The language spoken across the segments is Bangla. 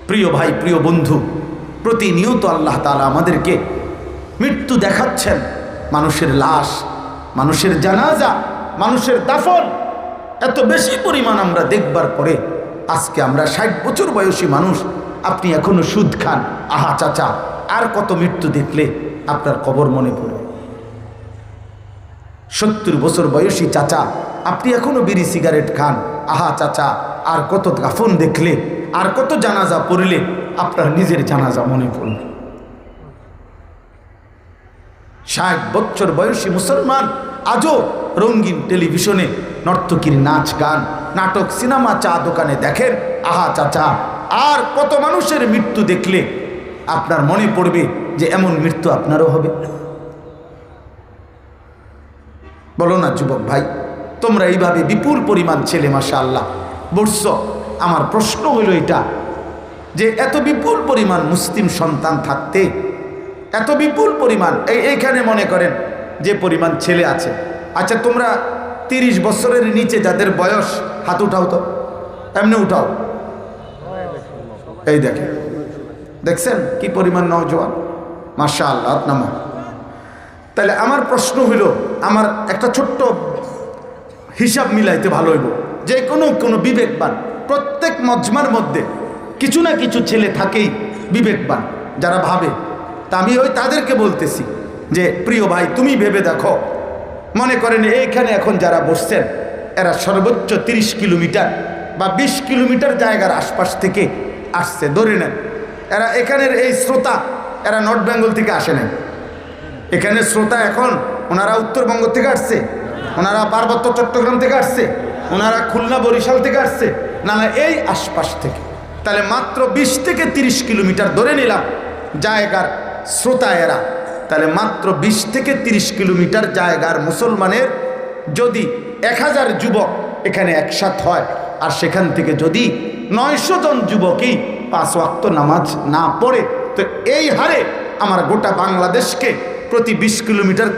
প্রিয় ভাই, প্রিয় বন্ধু, প্রতিনিয়ত আল্লাহ তাআলা আমাদেরকে মৃত্যু দেখাচ্ছেন। মানুষের লাশ, মানুষের জানাজা, মানুষের দাফন এত বেশি পরিমাণ আমরা দেখবার পরে আজকে আমরা 60 বছর বয়সী মানুষ, আপনি এখনো সুদ খান। আহা চাচা, আর কত মৃত্যু দেখলে আপনার কবর মনে পড়বে। 70 বছর বয়সী চাচা, আপনি এখনো বিড়ি সিগারেট খান। আহা চাচা, আর কত দাফন দেখলে, আর কত জানাজা পড়লে আপনার নিজের জানাজা মনে পড়বে। 60 বছর বয়সী মুসলমান আজও রঙিন টেলিভিশনে নর্তকীর নাচ গান, নাটক, সিনেমা, চা দোকানে দেখেন। আহা চাচা, আর কত মানুষের মৃত্যু দেখলে আপনার মনে পড়বে যে এমন মৃত্যু আপনারও হবে। বলো না যুবক ভাই, তোমরা এইভাবে বিপুল পরিমাণ ছেলে মাশাআল্লাহ বলছ। আমার প্রশ্ন হইল এটা যে এত বিপুল পরিমাণ মুসলিম সন্তান থাকতে, এত বিপুল পরিমাণ এইখানে মনে করেন যে পরিমাণ ছেলে আছে, আচ্ছা তোমরা 30 বছরের নিচে যাদের বয়স, হাত উঠাও তো, এমনি উঠাও। এই দেখেন, দেখছেন কি পরিমাণ নওজোয়ান, মাশাআল্লাহ নামা। তাহলে আমার প্রশ্ন হইল, আমার একটা ছোট্ট হিসাব মিলাইতে ভালো হইব যে কোনো বিবেকবান, প্রত্যেক মজমার মধ্যে কিছু না কিছু ছেলে থাকেই বিবেকবান, যারা ভাবে। তা আমি তাদেরকে বলতেছি যে প্রিয় ভাই, তুমি ভেবে দেখো, মনে করেন এইখানে এখন যারা বসছেন এরা সর্বোচ্চ 30 কিলোমিটার বা 20 কিলোমিটার জায়গার আশপাশ থেকে আসছে, ধরে নেন। এরা এখানের এই শ্রোতা, এরা নর্থ বেঙ্গল থেকে আসে নাই। এখানে শ্রোতা এখন ওনারা উত্তরবঙ্গ থেকে আসছে, ওনারা পার্বত্য চট্টগ্রাম থেকে আসছে, ওনারা খুলনা বরিশাল থেকে আসছে, না এই আশপাশ থেকে। তাহলে মাত্র 20 থেকে 30 কিলোমিটার ধরে নিলাম জায়গার শ্রোতা এরা। তাহলে মাত্র 20 থেকে 30 কিলোমিটার জায়গার মুসলমানের যদি 1000 যুবক এখানে একসাথ হয়, আর সেখান থেকে যদি 900 জন যুবকই 5 ওয়াক্ত নামাজ না পড়ে, তো এই হারে আমার গোটা বাংলাদেশকে প্রতি 20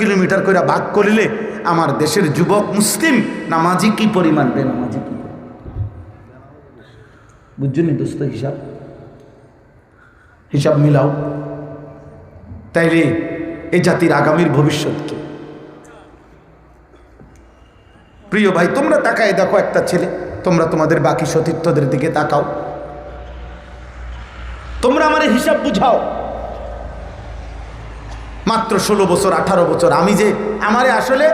কিলোমিটার করে ভাগ করিলে আমার দেশের যুবক মুসলিম নামাজি কি পরিমাণ, বেনামাজি কি? বুঝছেন দোস্ত? হিসাব মিলাও। তাইলে এই জাতির আগামীর ভবিষ্যৎ কি? প্রিয় ভাই, তোমরা তাকায় দেখো একটা ছেলে, তোমরা তোমাদের বাকি সতীর্থদের দিকে তাকাও, তোমরা আমার হিসাব বুঝাও। মাত্র 16 বছর 18 বছর। আমি যে আমারে আসলে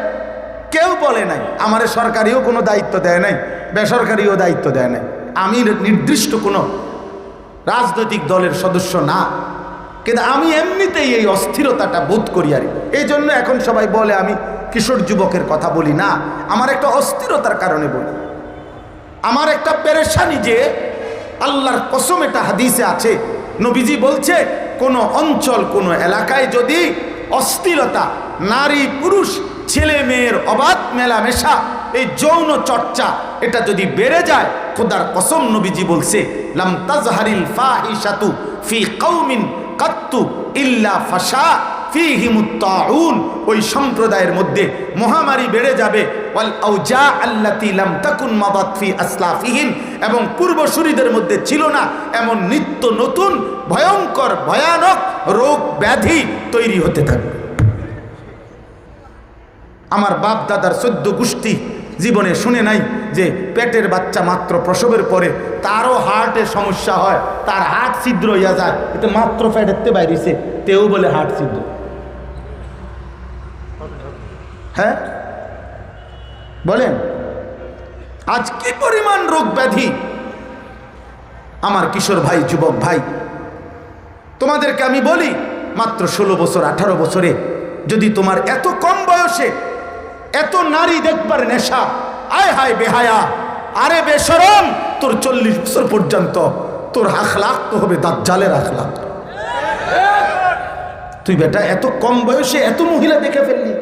কেউ বলে নাই, আমারে সরকারিও কোনো দায়িত্ব দেয় নাই, বেসরকারিও দায়িত্ব দেয় নাই, আমি নির্দিষ্ট কোনো রাজনৈতিক দলের সদস্য না, কিন্তু আমি এমনিতেই এই অস্থিরতাটা বোধ করি। আর এই জন্য এখন সবাই বলে আমি কিশোর যুবকের কথা বলি না, আমার একটা অস্থিরতার কারণে বলি, আমার একটা পেরেশানি যে আল্লাহর কসম এটা হাদিসে আছে, নবীজি বলছে কোন অঞ্চল, কোন এলাকায় যদি অস্থিরতা, নারী পুরুষ ছেলে মেয়ের অবাধ মেলামেশা, এই যৌন চর্চা, এটা যদি বেড়ে যায়, খোদার কসম নবীজি বলছে লাম তাজহারিল ফাহিশাতু ফি কওমিন কাত্তু ইল্লা ফাশা ফীহিমুত তাউন, ওই সম্প্রদায়ের মধ্যে মহামারী বেড়ে যাবে, ওয়াল আউজা আল্লাতী লাম তাকুন মাদাত ফি আসলাফিহিম, এবং পূর্বসূরীদের মধ্যে ছিল না এমন নিত্য নতুন ভয়ঙ্কর ভয়ানক রোগ ব্যাধি তৈরি হতে থাকবে। আমার বাপ দাদার 14 গোষ্ঠী জীবনে শুনে নাই যে পেটের বাচ্চা মাত্র প্রসবের পরে তারও হার্টের সমস্যা হয়, তার হার্ট ছিদ্র হইয়া যায়, এতে মাত্র পেটেরতে বাইরেছে, তেও বলে হার্ট ছিদ্র। হ্যাঁ বলেন, আজ কি পরিমাণ রোগ ব্যাধি। আমার কিশোর ভাই, যুবক ভাই, তোমাদেরকে আমি বলি, মাত্র 16 বছর 18 বছরে যদি তোমার এত কম বয়সে এত নারী দেখবার নেশা, আয় হায় বেহায়া, আরে বেশরম, তোর 40 বছর পর্যন্ত তোর আখলাক তো হবে দাজ্জালের আখলাক। তুই বেটা এত কম বয়সে এত মহিলা দেখে ফেললি,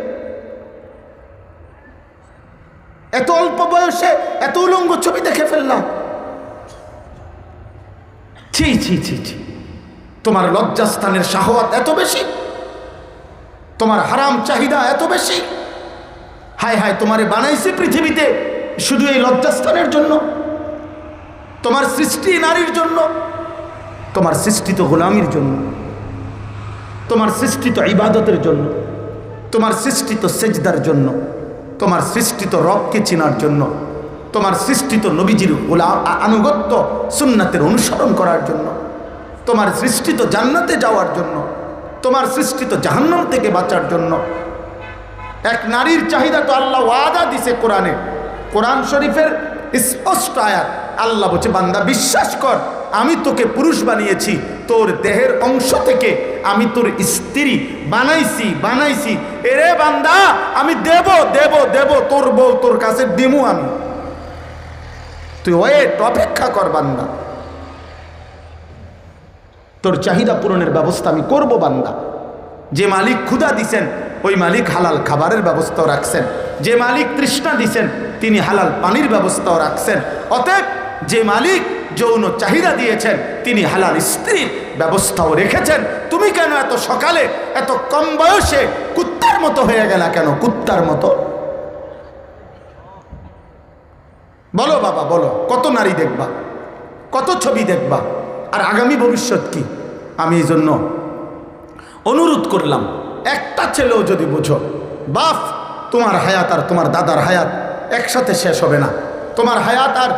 এত অল্প বয়সে এত উলঙ্গ ছবি দেখে ফেললাম। ছি ছি ছি ছি, তোমার লজ্জাস্থানের শাহওয়াত এত বেশি, তোমার হারাম চাহিদা এত বেশি। হায় হায়, তোমারে বানাইছে পৃথিবীতে শুধু এই লজ্জাস্থানের জন্য, তোমার সৃষ্টি নারীর জন্য। তোমার সৃষ্টিত গোলামির জন্য, তোমার সৃষ্টিত ইবাদতের জন্য, তোমার সৃষ্টিত সেজদার জন্য, তোমার সৃষ্টিত রবকে চেনার জন্য, তোমার সৃষ্টিত নবীজির আনুগত্য সুন্নাতের অনুসরণ করার জন্য, তোমার সৃষ্টিত জান্নাতে যাওয়ার জন্য, তোমার সৃষ্টিত জাহান্নাম থেকে বাঁচার জন্য। এক নারীর চাহিদা তো আল্লাহ ওয়াদা দিছে কোরআনে, কোরআন শরীফের স্পষ্ট আয়াত। আল্লাহ বলছে, বান্দা বিশ্বাস কর, আমি তোকে পুরুষ বানিয়েছি, তোর দেহের অংশ থেকে আমি তোর স্ত্রী বানাইছি। এরে বান্দা, আমি দেব দেব দেব, তোর বউ তোর কাছে দিমু আমি, তুই ওয়েট, অপেক্ষা কর বান্দা, তোর চাহিদা পূরণের ব্যবস্থা আমি করব বান্দা। যে মালিক ক্ষুধা দিছেন ওই মালিক হালাল খাবারের ব্যবস্থাও রাখছেন, যে মালিক তৃষ্ণা দিছেন তিনি হালাল পানির ব্যবস্থাও রাখছেন। অতএব যে মালিক যৌন চাহিদা দিয়েছেন তিনি হালাল স্ত্রীর ব্যবস্থাও রেখেছেন। তুমি কেন এত সকালে এত কম বয়সে কুত্তার মতো হয়ে গেলা কেন? কুত্তার মতো বলো বাবা, বলো, কত নারী দেখবা, কত ছবি দেখবা, আর আগামী ভবিষ্যৎ কি? আমি এই জন্য অনুরোধ করলাম, একটা ছেলেও যদি বুঝো, বাপ, তোমার হায়াত আর তোমার দাদার হায়াত একসাথে শেষ হবে না, তোমার হায়াত আর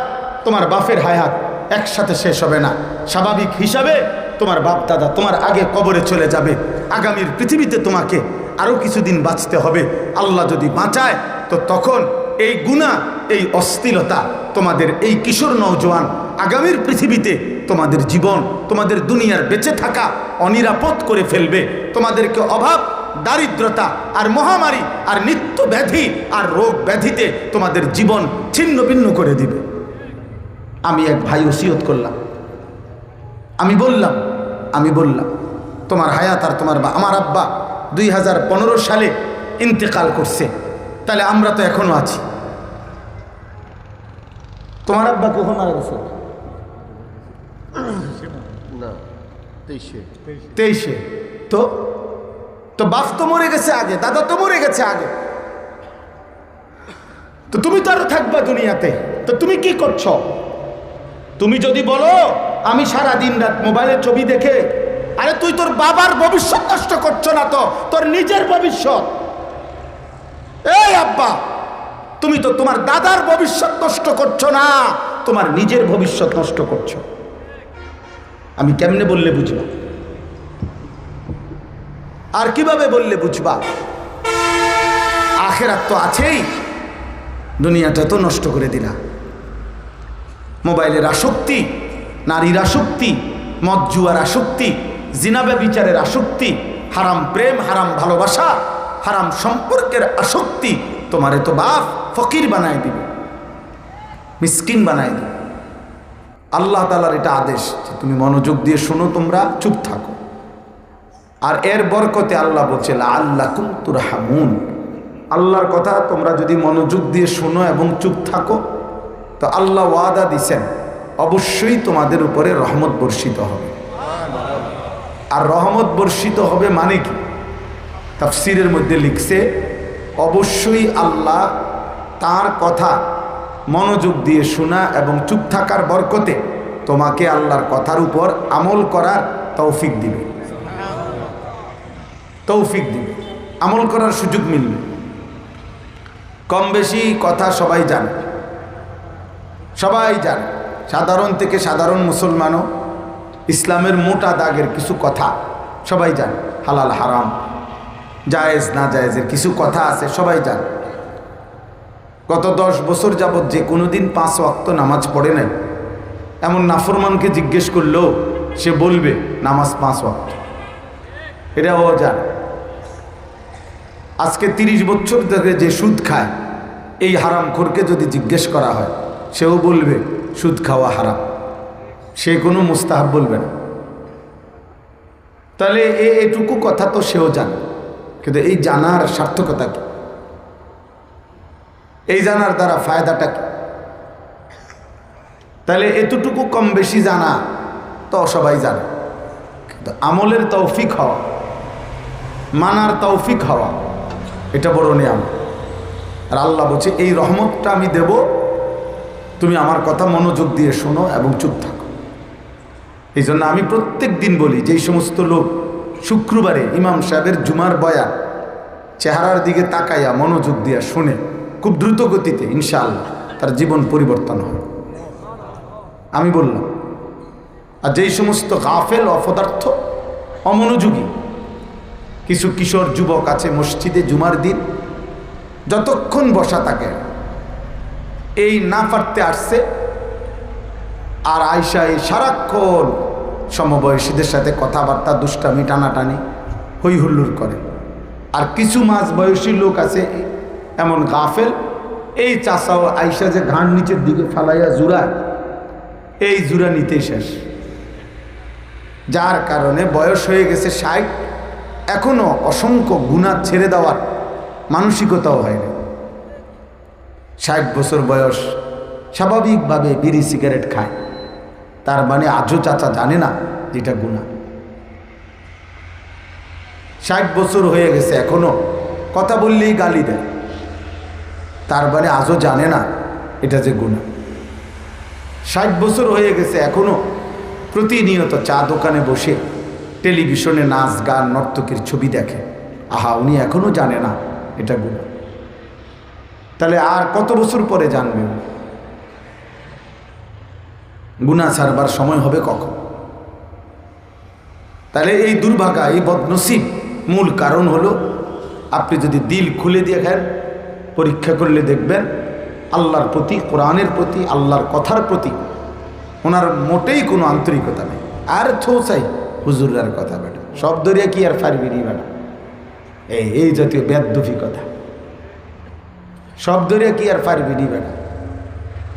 তোমার বাপের হায়াত একসাথে শেষ হবে না। স্বাভাবিক হিসাবে তোমার বাপ দাদা তোমার আগে কবরে চলে যাবে, আগামীর পৃথিবীতে তোমাকে আরও কিছুদিন বাঁচতে হবে। আল্লাহ যদি বাঁচায় তো তখন এই গুনাহ, এই অশ্লীলতা তোমাদের এই কিশোর নওজোয়ান আগামীর পৃথিবীতে তোমাদের জীবন, তোমাদের দুনিয়ার বেঁচে থাকা অনিরাপদ করে ফেলবে। তোমাদেরকে অভাব, দারিদ্রতা আর মহামারী আর নিত্য ব্যাধি আর রোগ ব্যাধিতে তোমাদের জীবন ছিন্ন ভিন্ন করে দিবে। আমি এক ভাই ওসিয়ত করলাম, আমি বললাম তোমার হায়াত আর তোমার আমার আব্বা 2015 সালে ইন্তেকাল করছে, তাহলে আমরা তো এখনো আছি। তোমার আব্বা কখন মারা গেছে? না, 23-এ। তো বাপ তো মরে গেছে আগে, দাদা তো মরে গেছে আগে, তো তুমি তো আরো থাকবা দুনিয়াতে, তো তুমি কি করছো? তুমি যদি বলো আমি সারা দিন রাত মোবাইলের ছবি দেখে, আরে তুই তোর বাবার ভবিষ্যৎ নষ্ট করছো না তো, তোর নিজের ভবিষ্যৎ। এই আব্বা, তুমি তো তোমার দাদার ভবিষ্যৎ নষ্ট করছো না, তোমার নিজের ভবিষ্যৎ নষ্ট করছো। আমি কেমনে বললে বুঝবা? আর কিভাবে বললে বুঝবা? আখেরাত তো আছেই, দুনিয়াটা তো নষ্ট করে দিলা। মোবাইলের আসক্তি, নারীর আসক্তি, মদ জুয়ার আসক্তি, জিনা ব্যভিচারের আসক্তি, হারাম প্রেম, হারাম ভালোবাসা, হারাম সম্পর্কের আসক্তি তোমারে তো বাপ ফকির বানায় দিবে, মিসকিন বানায় দিবে। আল্লাহ তাআলার এটা আদেশ যে তুমি মনোযোগ দিয়ে শোনো, তোমরা চুপ থাকো। আর এর বরকতে আল্লাহ বলছে লাআল্লাকুম তুরহামুন, আল্লাহর কথা তোমরা যদি মনোযোগ দিয়ে শোনো এবং চুপ থাকো তো আল্লাহ ওয়াদা দিছেন অবশ্যই তোমাদের উপরে রহমত বর্ষিত হবে। আর রহমত বর্ষিত হবে মানে কি? তাফসীরের মধ্যে লিখছে অবশ্যই আল্লাহ তার কথা মনোযোগ দিয়ে শোনা এবং চুপ থাকার বরকতে তোমাকে আল্লাহর কথার উপর আমল করার তৌফিক দিবে, আমল করার সুযোগ মিলবে। কম বেশি কথা সবাই জানে, সাধারণ থেকে সাধারণ মুসলমানও ইসলামের মোটা দাগের কিছু কথা সবাই জানে, হালাল হারাম, জায়েজ না জায়েজের কিছু কথা আছে সবাই জানে। গত 10 বছর যাবৎ যে কোনোদিন 5 ওয়াক্ত নামাজ পড়ে নাই এমন নাফরমানকে জিজ্ঞেস করলেও সে বলবে নামাজ 5 ওয়াক্ত, এটাও জানে। আজকে 30 বছর ধরে যে সুদ খায় এই হারামখোরকে যদি জিজ্ঞেস করা হয় সেও বলবে সুদ খাওয়া হারাম, সে কোনো মুস্তাহাব বলবে না। তাহলে এটুকু কথা তো সেও জানে, কিন্তু এই জানার সার্থকতা কি? এই জানার দ্বারা ফায়দাটা কি? তাহলে এতটুকু কম বেশি জানা তো সবাই জানে, কিন্তু আমলের তৌফিক হওয়া, মানার তৌফিক হওয়া, এটা বড় নিয়ামত। আর আল্লাহ বলছে এই রহমতটা আমি দেব, তুমি আমার কথা মনোযোগ দিয়ে শোনো এবং চুপ থাকো। এই জন্য আমি প্রত্যেক দিন বলি, যেই সমস্ত লোক শুক্রবারে ইমাম সাহেবের জুমার বয়ান চেহারার দিকে তাকাইয়া মনোযোগ দিয়া শুনে খুব দ্রুত গতিতে ইনশাআল্লাহ তার জীবন পরিবর্তন হয়, আমি বললাম। আর যেই সমস্ত গাফেল, অপদার্থ, অমনোযোগী কিছু কিশোর যুবক আছে মসজিদে জুমার দিন যতক্ষণ বসা থাকে, এই না পারতে আসছে আর আয়সা এই সারাক্ষণ সমবয়সীদের সাথে কথাবার্তা, দুষ্টামি, টানাটানি, হই হুল্লোড় করে। আর কিছু মাঝ বয়সী লোক আছে এমন গাফেল, এই চাষাও আয়সা যে ঘাড় নিচের দিকে ফালাইয়া জুড়ায়, এই জুড়া নিতেই শেষ। যার কারণে বয়স হয়ে গেছে 60, এখনো অসংখ্য গুনাহ ছেড়ে দেওয়ার মানসিকতাও হয়নি। 60 বছর বয়স, স্বাভাবিকভাবে বিড়ি সিগারেট খায়, তার মানে আজও চাচা জানে না যেটা গুনাহ। 60 বছর হয়ে গেছে এখনো কথা বললেই গালি দেয়, তার মানে আজও জানে না এটা যে গুনাহ। 60 বছর হয়ে গেছে এখনো প্রতিনিয়ত চা দোকানে বসে টেলিভিশনে নাচ গান নর্তকীর ছবি দেখে, আহা উনি এখনো জানে না এটা গুনাহ। তাহলে আর কত বছর পরে জানবে? গুনাহ ছাড়বার সময় হবে কখন? তাহলে এই দুর্ভাগা, এই বদনসিব মূল কারণ হলো আপনি যদি দিল খুলে দিয়ে খান, পরীক্ষা করলে দেখবেন আল্লাহর প্রতি, কোরআনের প্রতি, আল্লাহর কথার প্রতি ওনার মোটেই কোনো আন্তরিকতা নেই। আর থোসাই হুজুরার কথা বেটা, সব দরিয়া কি আর ফারবিনি বেটা, এই জাতীয় বেদফি কথা, সব দরিয়া কি আর ফারবিনি বেটা,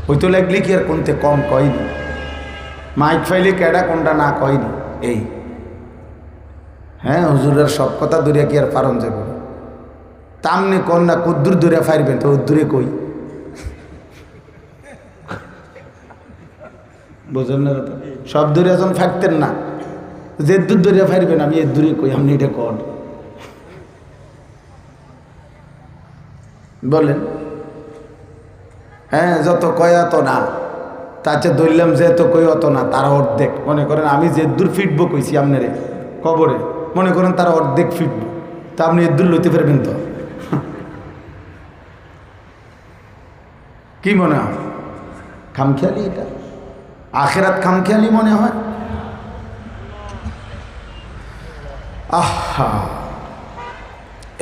ওই তো লাগলে কি আর কোনতে কম কয়নি, মাইক ফাইলে কেডা কোনটা না কয়নি, এই হ্যাঁ হুজুরার সব কথা দরিয়া কি আর পারন যাবে? তামনে কন না কদ্দুর দরিয়া ফারবেন, তো দূরে কই বোঝেন না? সব দরিয়া যখন ফাঁকতেন না, যে দূর দরিয়া ফারবেন, আমি এর দূরে কই, আপনি এটা কন বলেন। হ্যাঁ যত কয় অত না, তাতে ধরলাম যে এত কই অত না, তারা অর্ধেক মনে করেন। আমি যে দূর ফিটবো কইছি আপনারে কবরে, মনে করেন তারা অর্ধেক ফিটবো, তা আপনি এর দূর লইতে পারবেন তো? কি মনে হয় খামখেয়ালি? এটা আখেরাত খামখেয়ালি মনে হয়? আহা,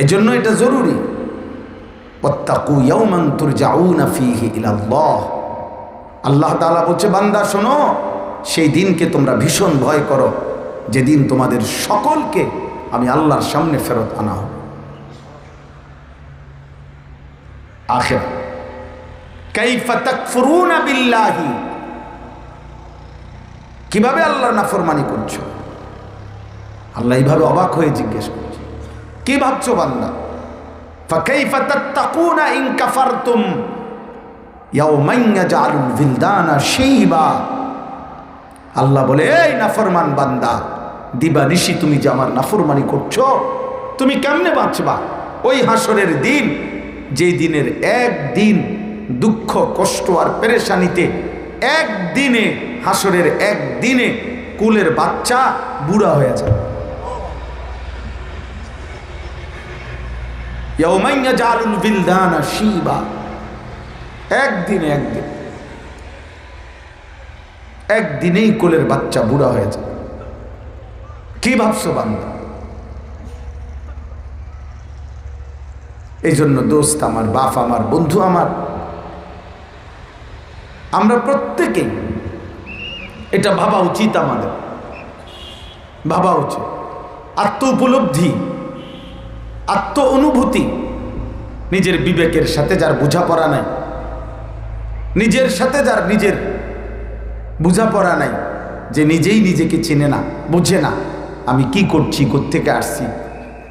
এজন্য এটা জরুরি। ওয়াত্তাকু ইয়াওমান তুরজাউনা ফীহি ইলাল্লাহ, আল্লাহ তাআলা বলছে বান্দা শোনো, সেই দিনকে তোমরা ভীষণ ভয় করো যেদিন তোমাদের সকলকে আমি আল্লাহর সামনে ফেরত আনা হবে। আখিরাত। কাইফা তাকফুরুনা বিল্লাহি, কিভাবে আল্লাহর নাফরমানি করছো? আল্লাহ এইভাবে অবাক হয়ে জিজ্ঞেস করছে, কি ভাবছো বান্দা? ফাকাইফা তাত্তাকুনা ইন কাফারতুম ইয়াওমান ইয়াজআলুল বিলদানা শাইবা। আল্লাহ বলে, এই নাফরমান বান্দা, দিবানিশি তুমি যে আমার নাফরমানি করছো, তুমি কেমনে বাঁচবা ওই হাসরের দিন, যে দিনের একদিন দুঃখ কষ্ট আর পেরেশানিতে, একদিনে হাসরের একদিনে কুলের বাচ্চা বুড়া হয়ে যাবে। ইয়াওমান ইয়াজআলুল বিলদানা শাইবা, একদিনে, একদিনেই কোলের বাচ্চা বুড়া হয়ে যায়। কি ভাবছো বান্দা? এই জন্য দোস্ত আমার, বাপ আমার, বন্ধু আমার, আমরা প্রত্যেকেই এটা ভাবা উচিত, আমাদের ভাবা উচিত। আত্ম উপলব্ধি, আত্ম অনুভূতি, নিজের বিবেকের সাথে যার বোঝাপড়া নাই, নিজের সাথে যার নিজের বোঝাপড়া নাই, যে নিজেই নিজেকে চেনে না, বোঝে না আমি কি করছি, কোত্থেকে আসছি,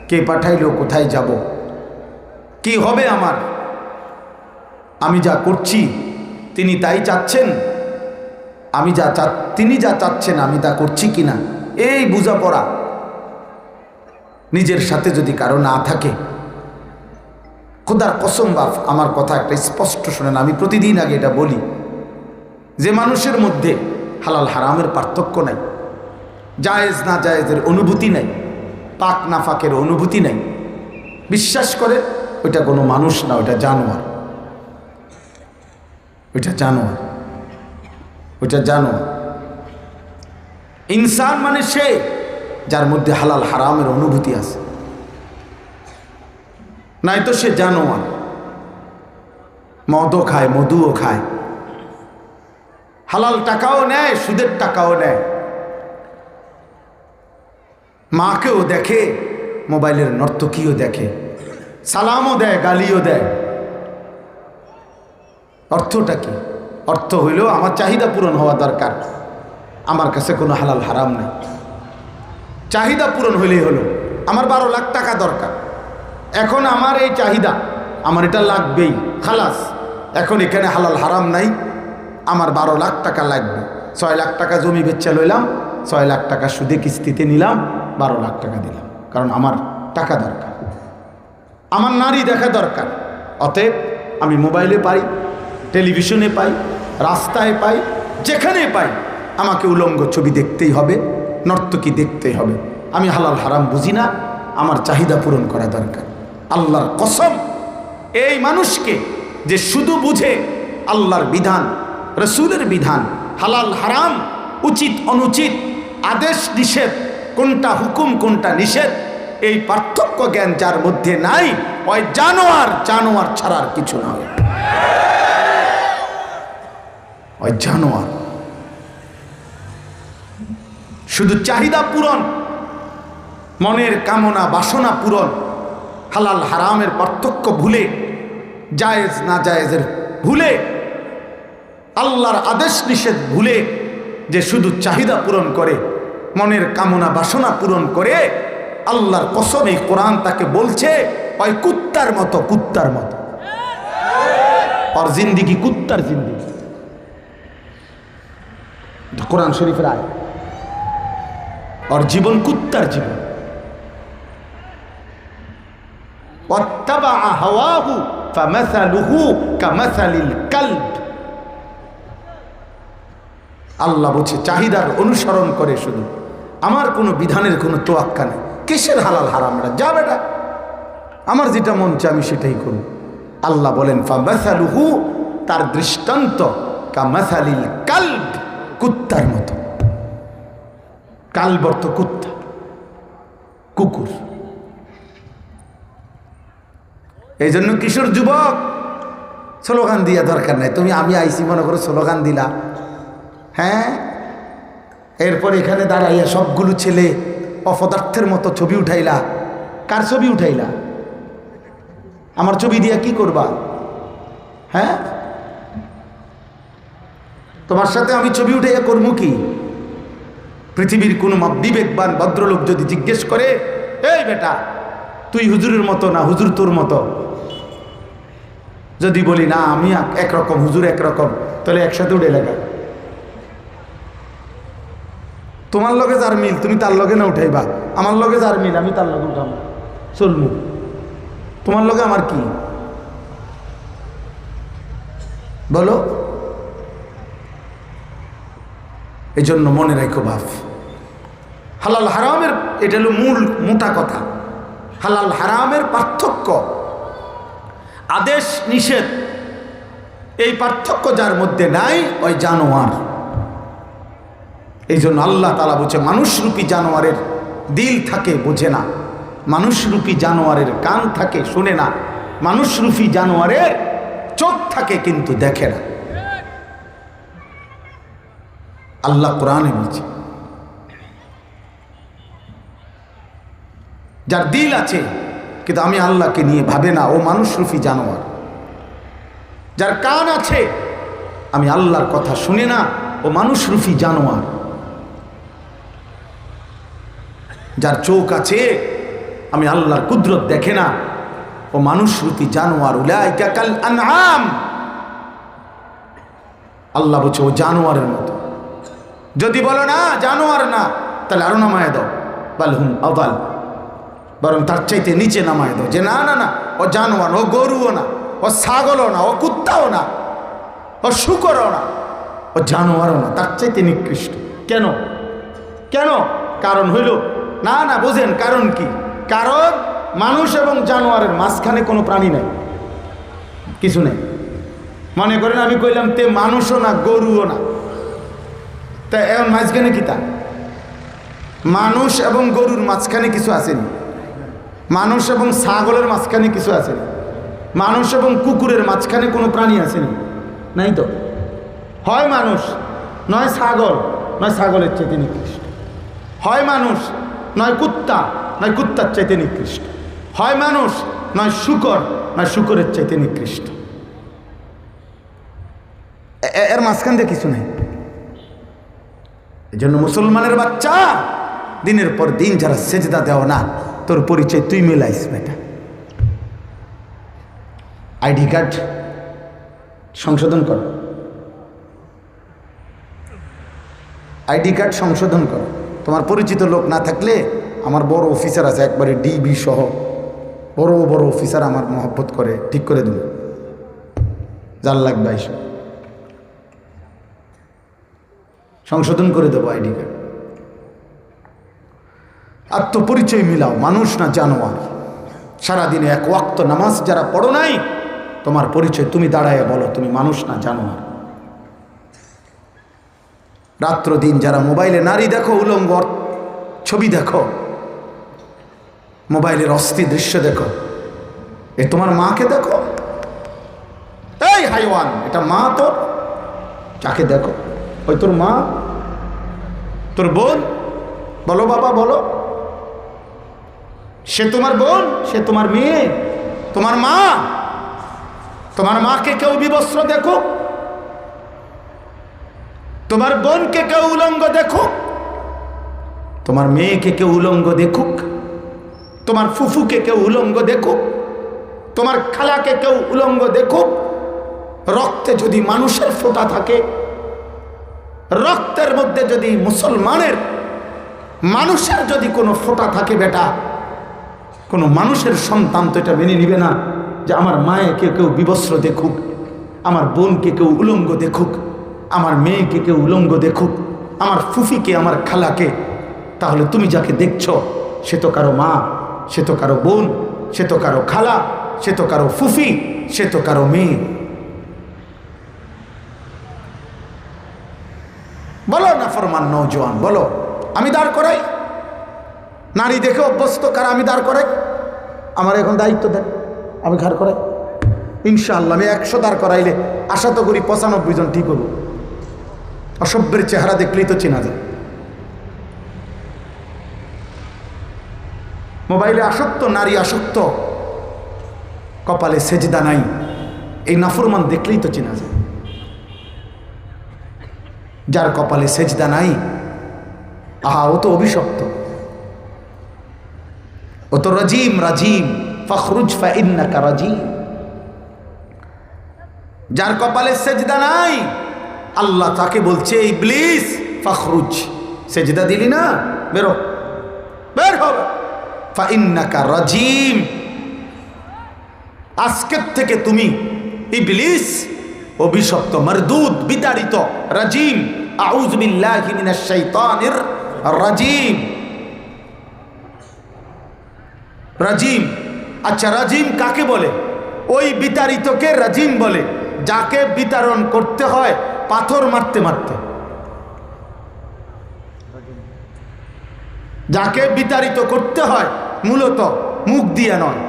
কে পাঠাইলো, কোথায় যাব, কি হবে আমার, আমি যা করছি তিনি তাই চাচ্ছেন, আমি তিনি যা চাচ্ছেন আমি তা করছি কিনা, এই বোঝাপড়া নিজের সাথে যদি কারো না থাকে, খোদার কসম বাপ, আমার কথা একটা স্পষ্ট শোনেন, আমি প্রতিদিন আগে এটা বলি, যে মানুষের মধ্যে হালাল হারামের পার্থক্য নাই, জায়েজ না জায়েজের অনুভূতি নাই, পাক না ফাঁকের অনুভূতি নাই। বিশ্বাস করে ওইটা কোনো মানুষ না, ওইটা জানোয়ার, ওইটা জানোয়ার, ওইটা জানোয়ার। ইনসান মানে সে যার মধ্যে হালাল হারামের অনুভূতি আছে, নাই তো সে জানোয়ার। মদও খায়, মধুও খায়, হালাল টাকাও নেয়, সুদের টাকাও নেয়, মাকেও দেখে, মোবাইলের নর্তকীও দেখে, সালামও দেয়, গালিও দেয়। অর্থটা কি? অর্থ হইল আমার চাহিদা পূরণ হওয়া দরকার, আমার কাছে কোনো হালাল হারাম নাই। চাহিদা পূরণ হইলেই হলো। আমার 12 লাখ টাকা দরকার, এখন আমার এই চাহিদা, আমার এটা লাগবেই, খালাস। এখন এখানে হালাল হারাম নাই, আমার 12 লাখ টাকা লাগবে। 6 লাখ টাকা জমি বেচা লইলাম, 6 লাখ টাকা সুদে কিস্তিতে নিলাম, 12 লাখ টাকা দিলাম, কারণ আমার টাকা দরকার, আমার নারী দেখা দরকার। অতএব আমি মোবাইলে পাই, টেলিভিশনে পাই, রাস্তায় পাই, যেখানে পাই আমাকে উলঙ্গ ছবি দেখতেই হবে, নর্তকী দেখতেই হবে। আমি হালাল হারাম বুঝি না, আমার চাহিদা পূরণ করা দরকার। আল্লাহর কসম, এই মানুষকে যে শুধু বুঝে আল্লাহর বিধান, রসুলের বিধান, হালাল হারাম, উচিত অনুচিত, আদেশ নিষেধ, কোনটা হুকুম কোনটা নিষেধ, এই পার্থক্য জ্ঞান যার মধ্যে নাই, ওই জানোয়ার, জানোয়ার ছাড়ার কিছু নয়, ওই জানোয়ার। শুধু চাহিদা পূরণ, মনের কামনা বাসনা পূরণ, হালাল হারামের পার্থক্য ভুলে, জায়েজ না জায়েজের ভুলে, আল্লাহর আদেশ নিষেধ ভুলে যে শুধু চাহিদা পূরণ করে, মনের কামনা বাসনা পূরণ করে, আল্লাহর কসম এই কোরআন তাকে বলছে ওই কুত্তার মতো, কুত্তার মতো। আর জিন্দিগি কুত্তার জিন্দিগি, কোরআন শরীফের আয়াত। আর জীবন কুত্তার জীবন। ওয়াত্তাবাআ হাওয়াহু ফামাসালুহু কামাসালিল কালব। আল্লাহ বলছে চাহিদার অনুসরণ করে, শুধু আমার কোনো বিধানের কোনো তোয়াক্কা নেই। কিসের হালাল হারামরা? যা বেটা, আমার যেটা মন চায় আমি সেটাই করব। আল্লাহ বলেন ফামাসালুহু, তার দৃষ্টান্ত কামাসালিল কালব, কুত্তার মতো। কালব অর্থ কুত্তা, কুকুর। এই জন্য কিশোর যুবক, স্লোগান দিয়া দরকার নাই। তুমি আমি আইসি মনে করো স্লোগান দিলা, হ্যাঁ, এরপর এখানে দাঁড়াইয়া সবগুলো ছেলে অপদার্থের মতো ছবি উঠাইলা। কার ছবি উঠাইলা? আমার ছবি দিয়া কি করবা? হ্যাঁ, তোমার সাথে আমি ছবি উঠাইয়া করবো কি? পৃথিবীর কোনো বিবেকবান ভদ্রলোক যদি জিজ্ঞেস করে, এই বেটা তুই হুজুরের মতো না হুজুর তোর মতো, যদি বলি না আমি একরকম হুজুর একরকম, তাহলে একসাথে উঠে লাগা। তোমার লগে যার মিল তুমি তার লগে না উঠাইবা, আমার লগে যার মিল আমি তার লগে উঠাবো, চলমু। তোমার লগে আমার কি বলো? এই জন্য মনে রাখো বাপ, হালাল হারামের এটা হলো মূল মোটা কথা। হালাল হারামের পার্থক্য, আদেশ নিষেধ, এই পার্থক্য যার মধ্যে নাই ওই জানোয়ার। এই জন্য আল্লাহ তাআলা বলছে মানুষরূপী জানোয়ারের দিল থাকে বোঝে না, মানুষরূপী জানোয়ারের কান থাকে শোনে না, মানুষরূপী জানোয়ারের চোখ থাকে কিন্তু দেখে না। আল্লাহ কোরআনে বলছে যার দিল আছে কিন্তু আমি আল্লাহকে নিয়ে ভাবে না, ও মানুষরূপী জানোয়ার। যার কান আছে আমি আল্লাহর কথা শুনে না, ও মানুষরূপী জানোয়ার। যার চোখ আছে আমি আল্লাহর কুদরত দেখে না, ও মানুষরূপী জানোয়ার। উলাইকা কাল আনআম, আল্লাহ বলছে ও জানোয়ারের মতো। যদি বলো না জানোয়ার না, তাহলে আরো নামায় দাও, বালহুম আদাল, বরং তার চাইতে নিচে নামায় দাও, যে না না না ও জানোয়ার, ও গরুও না, ও ছাগলও না, ও কুত্তাও না, ও শুকরও না, ও জানোয়ারও না, তার চাইতে নিকৃষ্ট। কেন? কেন? কারণ হইল না না বোঝেন কারণ কি? কারণ মানুষ এবং জানোয়ারের মাঝখানে কোনো প্রাণী নেই, কিছু নেই। মনে করেন আমি কইলাম তে মানুষও না গরুও না, তা এখন মাঝখানে কি? তা মানুষ এবং গরুর মাঝখানে কিছু আসেনি, মানুষ এবং ছাগলের মাঝখানে কিছু আসেনি, মানুষ এবং কুকুরের মাঝখানে কোনো প্রাণী আসেনি, নাই তো। হয় মানুষ নয় ছাগল, নয় ছাগলের চাইতে নিকৃষ্ট, হয় মানুষ নয় কুত্তা, নয় কুত্তার চাইতে নিকৃষ্ট, হয় মানুষ নয় শূকর, নয় শূকরের চাইতে নিকৃষ্ট। এর মাঝখান দিয়ে কিছু নেই। এই জন্য মুসলমানের বাচ্চা দিনের পর দিন যারা সেজদা দেও না, তোর পরিচয় তুই মিলাইস বেটা। আইডি কার্ড সংশোধন কর, আইডি কার্ড সংশোধন কর। তোমার পরিচিত লোক না থাকলে আমার বড় অফিসার আছে, একবারে ডিবি সহ বড় বড় অফিসার আমার মহব্বত করে, ঠিক করে দেব, যার লাগবে এসব সংশোধন করে দেবো আইডি কার্ড। আত্মপরিচয় মিলাও, মানুষ না জানোয়ার। সারাদিনে এক ওয়াক্ত নামাজ যারা পড়ো নাই, তোমার পরিচয় তুমি দাঁড়ায় বলো তুমি মানুষ না জানোয়ার। রাত্র দিন যারা মোবাইলে নারী দেখো, উলঙ্গ ছবি দেখো, মোবাইলের অস্থির দৃশ্য দেখো, এ তোমার মাকে দেখো। এই হাইওয়ান, এটা মা তোর? যাকে দেখো ওই তোর মা, তোর বোন? বলো বাবা বলো, সে তোমার বোন, সে তোমার মেয়ে, তোমার মা। তোমার মাকে কেউ বিবস্ত্র দেখুক, তোমার বোনকে কেউ উলঙ্গ দেখুক, তোমার মেয়েকে কেউ উলঙ্গ দেখুক, তোমার ফুফুকে কেউ উলঙ্গ দেখুক, তোমার খালাকে কেউ উলঙ্গ দেখুক। রক্তে যদি মানুষের ফোঁটা থাকে, রক্তের মধ্যে যদি মুসলমানের মানুষের যদি কোনো ফোঁটা থাকে বেটা, কোনো মানুষের সন্তান তো এটা মেনে নিবে না যে আমার মায়েকে কেউ বিবস্ত্র দেখুক, আমার বোনকে কেউ উলঙ্গ দেখুক, আমার মেয়েকে কেউ উলঙ্গ দেখুক, আমার ফুফিকে, আমার খালাকে। তাহলে তুমি যাকে দেখছো সে তো কারো মা, সে তো কারো বোন, সে তো কারো খালা, সে তো কারো ফুফি, সে তো কারো মেয়ে। বলো না ফরমান নওজোয়ান, বলো আমি দাঁড় করাই? নারী দেখে অভ্যস্ত কারা আমি দাঁড় করাই? আমার এখন দায়িত্ব দেন, আমি ঘাড় করাই ইনশাআল্লাহ। আমি 100 দাঁড় করাইলে আশা তো করি 95 জন ঠিক হবো। অসভ্যের চেহারা দেখলেই তো চেনা যায়। মোবাইলে আসক্ত, নারী আসক্ত, কপালে সেজদা নাই, এই নাফরমান দেখলেই তো চেনা যায়। যার কপালে সেজদা নাই, আহা ও তো অভিশপ্ত, ও তো রাজিম, রাজিম ফখরুজ ফাইন্নাকা রাজিম। যার কপালে সেজদা নাই, আল্লাহ তাকে বলছে ইবলিস ফখরুজ, সেজদা দিলি না, বেরো, বের হবে, ফাইন্নাকা রাজিম, আজকের থেকে তুমি ইবলিস, অভিশপ্ত, মারদুদ, বিতাড়িত, রাজিম। আউযু বিল্লাহি মিনাশ শাইতানির রাজিম। রাজিম, আচ্ছা রাজিম কাকে বলে? ওই বিতাড়িতকে রাজিম বলে যাকে বিতাড়ন করতে হয় পাথর মারতে মারতে। যাকে বিতাড়িত করতে হয় মূলত মুখ দিয়ে নয়,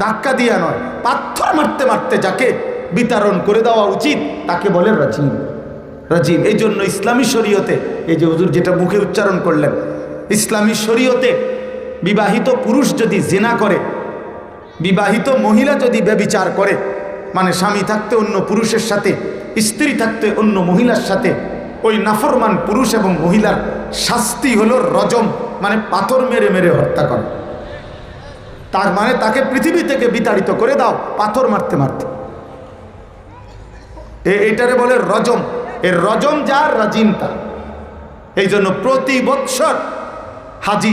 ধাক্কা দিয়ে নয়, পাথর মারতে মারতে যাকে বিতাড়ন করে দেওয়া উচিত তাকে বলে রাজিম। রাজিম। এই জন্য ইসলামী শরীয়তে, এই যে হুজুর যেটা মুখে উচ্চারণ করলেন, ইসলামী শরীয়তে বিবাহিত পুরুষ যদি জিনা করে, বিবাহিত মহিলা যদি ব্যভিচার করে, মানে স্বামী থাকতে অন্য পুরুষের সাথে, স্ত্রী থাকতে অন্য মহিলার সাথে, ওই নাফরমান পুরুষ এবং মহিলার শাস্তি হলো রজম, মানে পাথর মেরে মেরে হত্যা করে। তার মানে তাকে পৃথিবী থেকে বিতাড়িত করে দাও পাথর মারতে মারতে। এইটারে বলে রজম। এর রজম যার, রাজিম তার। এই জন্য প্রতি বৎসর হাজি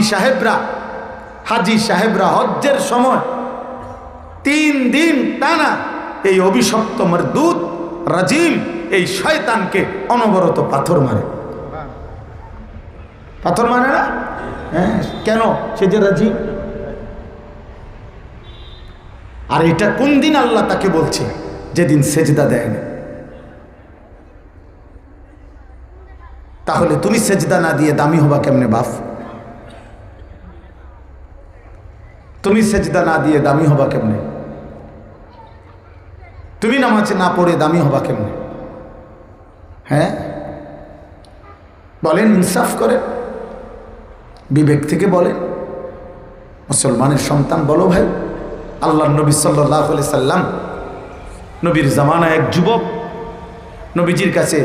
সাহেবরা হজ্জের সময় 3 দিন টানা এই অভিশপ্ত মারদুদ রাজিম এই শয়তানকে অনবরত পাথর মারে। পাথর মানে না? হ্যাঁ, কেন সেজে রাজি? আর এটা কোন দিন আল্লাহ তাকে বলছে? যেদিন সেজদা দেয় না। তাহলে তুমি সেজদা না দিয়ে দামি হবা কেমনে বাপ? তুমি সেজদা না দিয়ে দামি হবা কেমনে? তুমি নামাজ না পড়ে দামি হবা কেমনে? হ্যাঁ বলেন, ইনসাফ করে, বিবেক থেকে বলেন। মুসলমানের সন্তান বলো ভাই। আল্লাহ নবী সাল্লাল্লাহু আলাইহি সাল্লাম, নবীর জামানায় এক যুবক নবীজির কাছে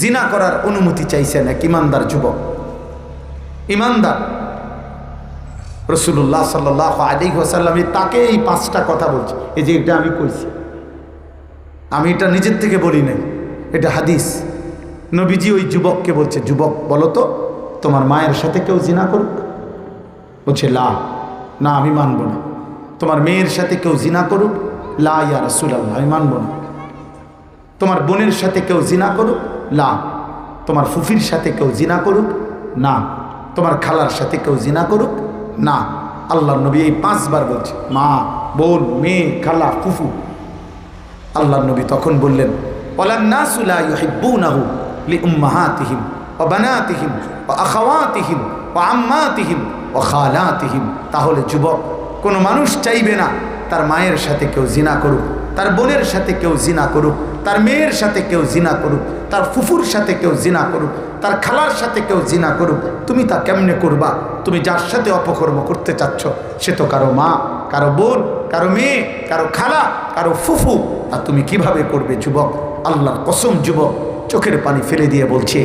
জিনা করার অনুমতি চাইছেন। এক ইমানদার যুবক, ইমানদার। রাসূলুল্লাহ সাল্লাল্লাহু আলাইহি ওয়াসাল্লাম তাকে এই 5টা কথা বলছে। এই যে এটা আমি কইছি, আমি এটা নিজের থেকে বলি নাই, এটা হাদিস। নবীজি ওই যুবককে বলছে, যুবক বলো তো, তোমার মায়ের সাথে কেউ জিনা করুক? বলছে লা, না আমি মানব না। তোমার মেয়ের সাথে কেউ জিনা করুক? লা ইয়া রাসূলুল্লাহ, আমি মানব না। তোমার বোনের সাথে কেউ জিনা করুক? লা। তোমার ফুফির সাথে কেউ জিনা করুক? না। তোমার খালার সাথে কেউ জিনা করুক? না। আল্লাহ নবী এই 5 বার বলছে, মা, বোন, মেয়ে, খালা, ফুফু। আল্লাহ নবী তখন বললেন, ওয়ালান নাসু লা ইউহিব্বুনাহু লিউম্মাহাতিহিম ওয়া বানাতিহিম ওয়া আখাওয়াতিহিম ওয়া আম্মাতিহিম ওয়া খালাতিহিম। তাহলে যুবক, কোনো মানুষ চাইবে না তার মায়ের সাথে কেউ জিনা করুক, তার বোনের সাথে কেউ জিনা করুক, তার মেয়ের সাথে কেউ জিনা করুক, তার ফুফুর সাথে কেউ জিনা করুক, তার খালার সাথে কেউ জিনা করুক। তুমি তা কেমনে করবা? তুমি যার সাথে অপকর্ম করতে চাচ্ছ সে তো কারো মা, কারো বোন, কারো মেয়ে, কারো খালা, কারো ফুফু। আর তুমি কিভাবে করবে? যুবক, আল্লাহর কসম, যুবক চোখের পানি ফেলে দিয়ে বলছে,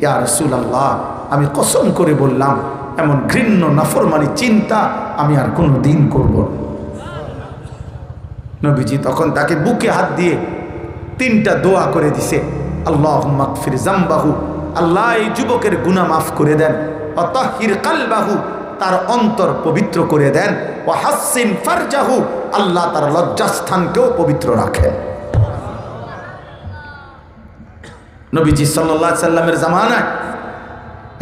ইয়া রাসূলুল্লাহ, আমি কসম করে বললাম, এমন ঘৃণ্য নাফরমানি চিন্তা আমি আর কোনো দিন করব না। নবীজি তখন তাকে বুকে হাত দিয়ে 3টা দোয়া করে দিছে। আল্লাহুম্মা গফির যামবাহু, আল্লাহ এই যুবকের গুনাহ মাফ করে দেন। ওয়া তাহহির কলবাহু, তার অন্তর পবিত্র করে দেন। ওয়া হাসসিন ফারজাহু, আল্লাহ তার লজ্জাস্থানকেও পবিত্র রাখেন। নবীজি সাল্লাল্লাহু আলাইহি সাল্লামের জামানায়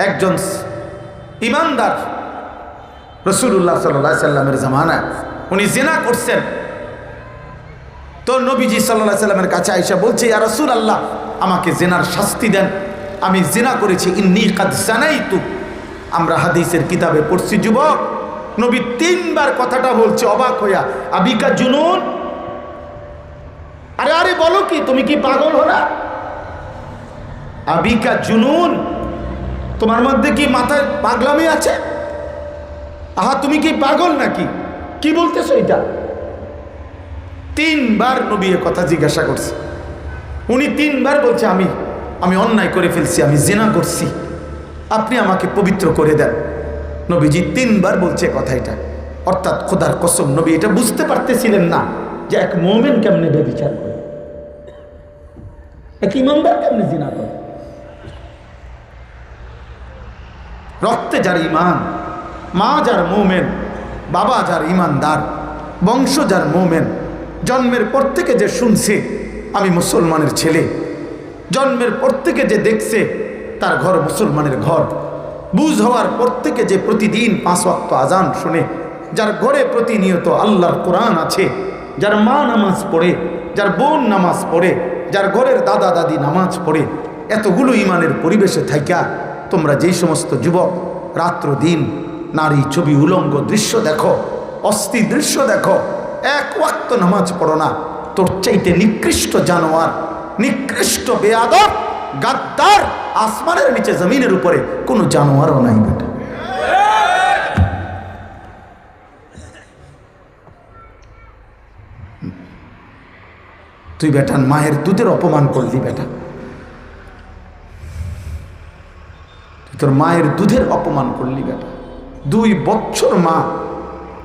একজন ইমানদার, রাসূলুল্লাহ সাল্লাল্লাহু আলাইহি সাল্লামের জামানায় উনি জিনা করছেন। তো নবীজি সাল্লাল্লাহু আলাইহি সাল্লামের কাছে আয়েশা বলছে, ইয়া রাসূলুল্লাহ, আমাকে জিনার শাস্তি দেন, আমি জিনা করেছি। ইন্নী কাদ জানাইতু। আমরা হাদিসের কিতাবে পড়ছি, যুবক নবী 3 বার কথাটা বলছে অবাক হইয়া, আবিকা জুনুন। আরে আরে বলো কি, তুমি কি পাগল হলা? আবিকা জুনুন, তোমার মধ্যে কি মাথায় পাগলামি আছে? আহা, তুমি কি পাগল নাকি? কি বলতেছো এটা? 3 বার নবী এ কথা জিজ্ঞাসা করছে। উনি 3 বার বলছে, আমি অন্যায় করে ফেলছি, আমি জিনা করছি, আপনি আমাকে পবিত্র করে দেন। নবীজি 3 বার বলছে কথা এটা। অর্থাৎ খোদার কসম, নবী এটা বুঝতে পারতেছিলেন না যে এক মুমিন কেমনে ব্যভিচার করে, এক ইমানদার কেমনে জিনা করে। রক্তে যার ইমান, মা যার মুমিন, বাবা যার ইমানদার, বংশ যার মুমিন, জন্মের পর থেকে যে শুনছে আমি মুসলমানের ছেলে, জন্মের পর থেকে যে দেখছে তার ঘর মুসলমানের ঘর, বুঝ হওয়ার পর থেকে যে প্রতিদিন 5 ওয়াক্ত আজান শুনে, যার ঘরে প্রতিনিয়ত আল্লাহর কোরআন আছে, যার মা নামাজ পড়ে, যার বোন নামাজ পড়ে, যার ঘরের দাদা দাদি নামাজ পড়ে, এতগুলো ইমানের পরিবেশে থাইকা তোমরা যেই সমস্ত যুবক রাত্র দিন নারী ছবি, উলঙ্গ দৃশ্য দেখো, অস্থির দৃশ্য দেখো, 1 ওয়াক্ত নামাজ পড়ো না, তোর চাইতে নিকৃষ্ট জানোয়ার, নিকৃষ্ট বেয়াদব, গাদ্দার আসমানের নিচে জমিনের উপরে কোনো জানোয়ারও নাই বেটা। তুই বেটার মায়ের দুধের অপমান করলি বেটা, তুই তোর মায়ের দুধের অপমান করলি বেটা। 2 বছর মা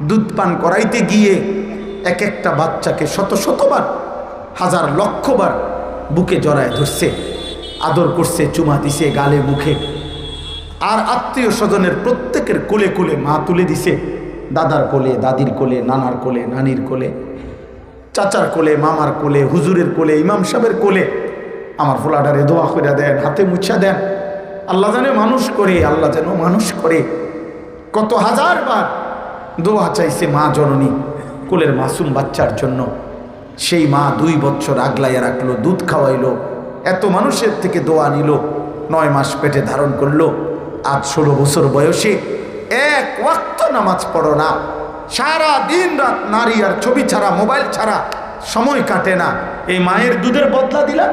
দুধ পান করাইতে গিয়ে এক একটা বাচ্চাকে শত শতবার, হাজার লক্ষবার বুকে জড়ায় ধরছে, আদর করছে, চুমা দিছে গালে মুখে। আর আত্মীয় স্বজনের প্রত্যেকের কোলে কোলে মা তুলে দিছে, দাদার কোলে, দাদির কোলে, নানার কোলে, নানির কোলে, চাচার কোলে, মামার কোলে, হুজুরের কোলে, ইমাম সাহেবের কোলে। আমার ফোলাডারে দোয়া করে দেন, হাতে মুছা দেন, আল্লাহ যেন মানুষ করে, আল্লাহ যেন মানুষ করে। কত হাজার বার দোয়া চাইছে মা জননী কোলের মাসুম বাচ্চার জন্য। সেই মা 2 বছর আগলাইয়া রাখলো, দুধ খাওয়াইলো, এত মানুষের থেকে দোয়া নিল, 9 মাস পেটে ধারণ করলো। আজ 16 বছর বয়সে এক ওয়াক্ত নামাজ পড়ো না, সারা দিন রাত নারী আর ছবি ছাড়া, মোবাইল ছাড়া সময় কাটে না। এই মায়ের দুধের বদলা দিলা?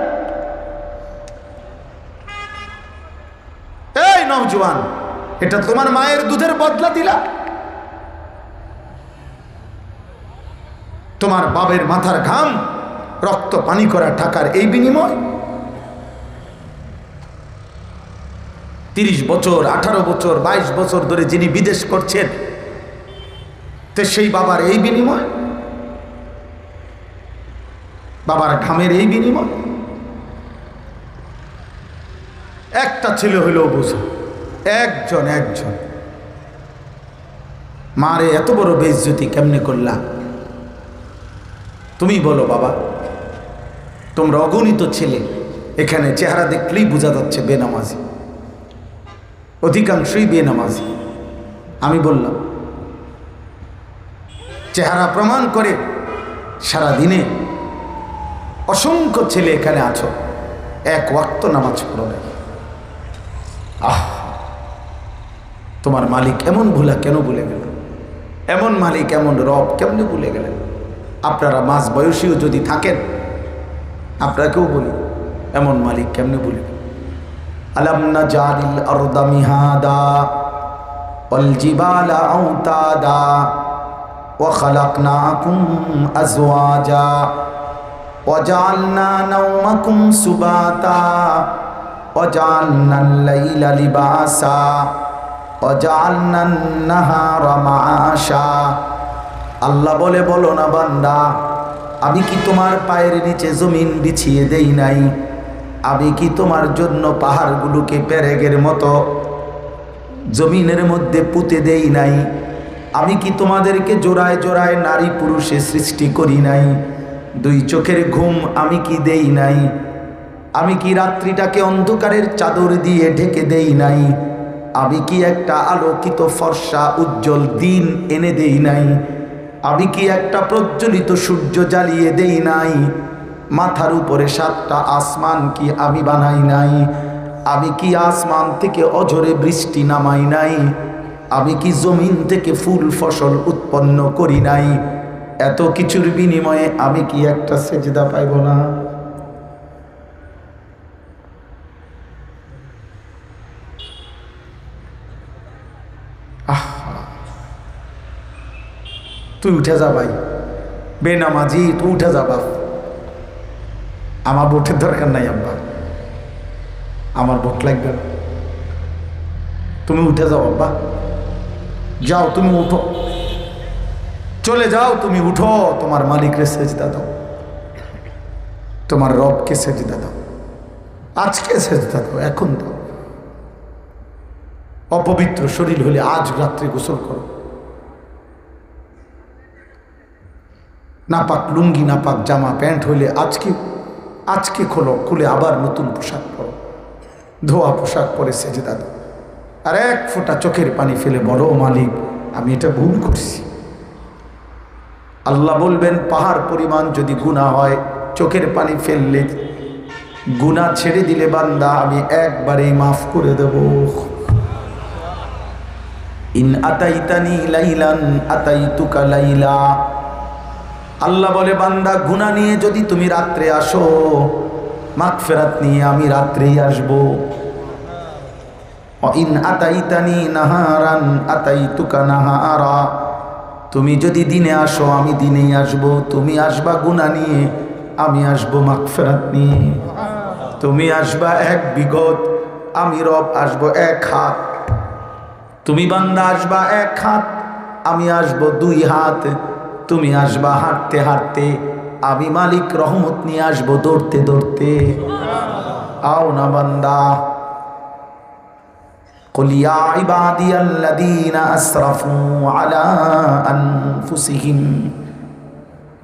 এই নওজোয়ান, এটা তোমার মায়ের দুধের বদলা দিলা? তোমার বাবের মাথার ঘাম রক্ত পানি করা টাকার এই বিনিময়? 30 বছর, 18 বছর, 22 বছর ধরে যিনি বিদেশ করছেন, তো সেই বাবার এই বিনিময়, বাবার ঘামের এই বিনিময়? একটা ছেলে হইলেও বুঝো, একজন মারে এত বড় বেইজ্জতি কেমনে করলা? তুমি বলো বাবা। তোমরা অগণিত ছেলে, এখানে চেহারা দেখলেই বোঝা যাচ্ছে বেনামাজি, অধিকাংশই বেনামাজি। আমি বললাম চেহারা প্রমাণ করে। সারা দিনে অসংখ্য ছেলে এখানে আছো, এক ওয়াক্ত নামাজ পড়ো না। তোমার মালিক এমন ভুলা কেন ভুলে গেল? এমন মালিক, এমন রব কেমনে ভুলে গেলেন? আপনারা মাঝ বয়সীও যদি থাকেন, আপনাকেও বলি এমন মালিক কেমনে ভুলে গেলেন? আলাম নাজালিল আরদা মিহাদা ওয়াল জিবালা আওতাদা ওয়া খালাকনাকুম আজওয়াজা ওয়া জাআলনা নাওমাকুম সুবাতা ওয়া জাআলনাল লাইলা লিবাসা ওয়া জাআলনান নাহারা মাআশা। আল্লাহ বলে, বলো না বান্দা, আমি কি তোমার পায়ের নিচে জমিন বিছিয়ে দেই নাই? আমি কি তোমার জন্য পাহাড়গুলোকে পেরেকের মতো জমিনের মধ্যে পুঁতে দেই নাই? আমি কি তোমাদেরকে জোড়ায় জোড়ায় নারী পুরুষে সৃষ্টি করি নাই? 2 চোখের ঘুম আমি কি দেই নাই? আমি কি রাত্রিটাকে অন্ধকারের চাদর দিয়ে ঢেকে দেই নাই? আমি কি একটা আলোকিত ফর্সা উজ্জ্বল দিন এনে দেই নাই? আমি কি একটা প্রজ্বলিত সূর্য জ্বালিয়ে দেই নাই? মাথার উপরে 7টা আসমান কি আমি বানাই নাই? আমি কি আসমান থেকে অঝরে বৃষ্টি নামাই নাই? আমি কি জমিন থেকে ফুল ফসল উৎপন্ন করি নাই? এত কিছুর বিনিময়ে আমি কি একটা সেজদা পাইব না? তুই উঠে যা ভাই, বেনামাজি, তুই উঠে যা বাপ। আমার ভোটের দরকার নাই আব্বা, আমার ভোট লাগবে না। তুমি উঠে যাও আব্বা, যাও, তুমি উঠো, চলে যাও, তুমি উঠো, তোমার মালিককে সেজদা দাও, তোমার রবকে সেজদা দাও, আজকে সেজদা দাও, এখন দাও। অপবিত্র শরীর হলে আজ রাত্রে গোসল করো, নাপাক লুঙ্গি, নাপাক জামা প্যান্ট হইলে আজকে খোলো, খুলে আবার নতুন পোশাক পরো, ধোয়া পোশাক পরে সেজদা দাও। আর 1 ফোঁটা চোখের পানি ফেলে বলো, মালিক আমি এটা ভুল করছি। আল্লাহ বলবেন, পাহাড় পরিমাণ যদি গুনাহ হয়, চোখের পানি ফেললে গুনাহ ছেড়ে দিলে বান্দা আমি একবারেই মাফ করে দেব। ইন আতাইতানি লাইলান আতাইতুকা লাইলা। আল্লাহ বলে, বান্দা গুনাহ নিয়ে যদি তুমি রাত্রে আসো, মাগফিরাত নিয়ে আমি রাত্রেই আসবো। ইন আতাইতানি নাহারান আতাইতুকা নাহারা। তুমি যদি দিনে আসো, আমি দিনেই আসবো। তুমি আসবা গুনাহ নিয়ে, আমি আসবো মাগফিরাত নিয়ে। তুমি আসবা 1 বিঘত, আমি রব আসবো 1 হাত। তুমি বান্দা আসবা 1 হাত, আমি আসবো 2 হাত। তুমি আসবা হাঁটতে হাঁটতে, আমি মালিক রহমত নিয়ে আসবো দৌড়তে দৌড়তে। আও না বান্দা। قل يا عبادي الذين أسرفوا على أنفسهم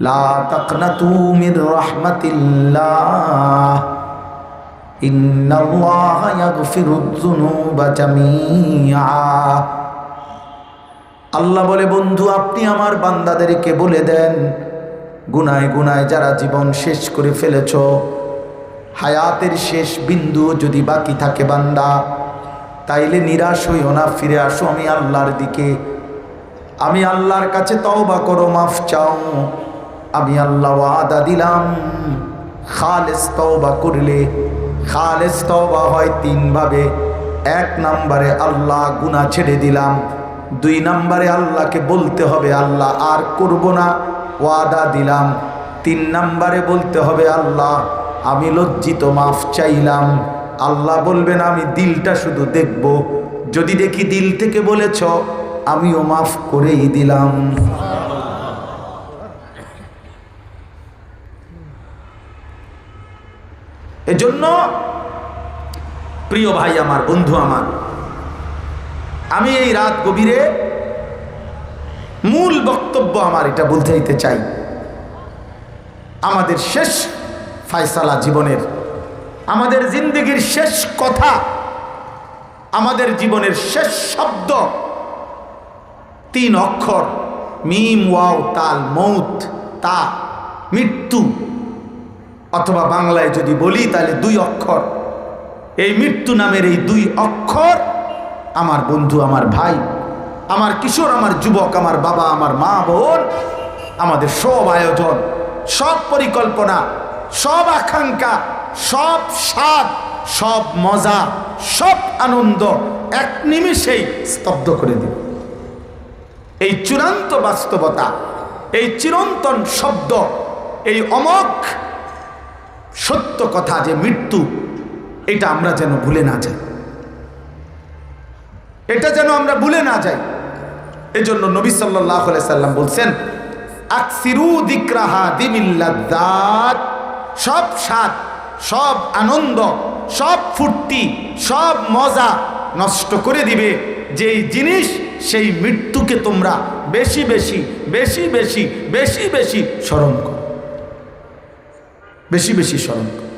لا تقنطوا من رحمة الله إن الله يغفر الذنوب جميعا আল্লাহ বলে, বন্ধু আপনি আমার বান্দাদেরকে বলে দেন, গুনায় গুনায় যারা জীবন শেষ করে ফেলেছ, হায়াতের শেষ বিন্দু যদি বাকি থাকে বান্দা, তাইলে নিরাশ হইও না, ফিরে আসো আমি আল্লাহর দিকে। আমি আল্লাহর কাছে তওবা করো, মাফ চাও। আমি আল্লাহ ওয়াদা দিলাম, খালেস তওবা করলে, খালেস তওবা হয় তিনভাবে। 1 নম্বরে আল্লাহ গুনাহ ছেড়ে দিলাম। 2 নম্বরে আল্লাহকে বলতে হবে আল্লাহ আর করব না, ওয়াদা দিলাম। 3 নম্বরে বলতে হবে আল্লাহ আমি লজ্জিত, মাফ চাইলাম। আল্লাহ বলবেন আমি দিলটা শুধু দেখব, যদি দেখি দিল থেকে বলেছ আমিও মাফ করেই দিলাম। এজন্য প্রিয় ভাই আমার, বন্ধু আমার, আমি এই রাত গভীরে মূল বক্তব্য আমার এটা বলতে দিতে চাই। আমাদের শেষ ফায়সালা জীবনের, আমাদের জিন্দগির শেষ কথা, আমাদের জীবনের শেষ শব্দ 3 অক্ষর, মিম ওয়াও তাল, মৌত, তা, মৃত্যু। অথবা বাংলায় যদি বলি তাহলে 2 অক্ষর। এই মৃত্যু নামের এই 2 অক্ষর আমার বন্ধু, আমার ভাই, আমার কিশোর, আমার যুবক, আমার বাবা, আমার মা, বোন, আমাদের সব আয়োজন, সব পরিকল্পনা, সব আকাঙ্ক্ষা, সব স্বাদ, সব মজা, সব আনন্দ এক নিমিষেই স্তব্ধ করে দিবে। এই চূড়ান্ত বাস্তবতা, এই চিরন্তন শব্দ, এই অমোঘ সত্য কথা যে মৃত্যু, এটা আমরা যেন ভুলে না যাই, এটা যেন আমরা ভুলে না যাই। এজন্য নবী সাল্লাল্লাহু আলাইহি সাল্লাম বলছেন, আকসিরু যিকরাহা দিমিল লাযযাত, সব স্বাদ, সব আনন্দ, সব ফুর্তি, সব মজা নষ্ট করে দিবে যেই জিনিস, সেই মৃত্যুকে তোমরা বেশি বেশি বেশি বেশি বেশি বেশি স্মরণ করো, বেশি বেশি স্মরণ করো।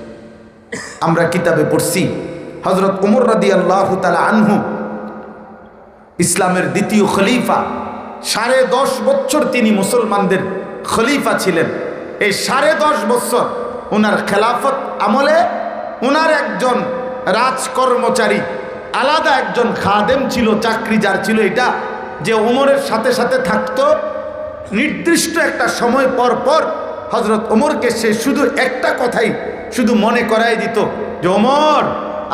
আমরা কিতাবে পড়ছি হযরত ওমর রাদিয়াল্লাহু তাআলা আনহু, ইসলামের 2য় খলিফা, 10.5 বছর তিনি মুসলমানদের খলিফা ছিলেন। এই 10.5 বছর ওনার খেলাফত আমলে ওনার একজন রাজকর্মচারী, আলাদা একজন খাদেম ছিল, চাকরি যার ছিল এটা, যে ওমরের সাথে সাথে থাকতো। নির্দিষ্ট একটা সময় পর পর হযরত ওমরকে সে শুধু একটা কথাই শুধু মনে করাই দিত যে ওমর,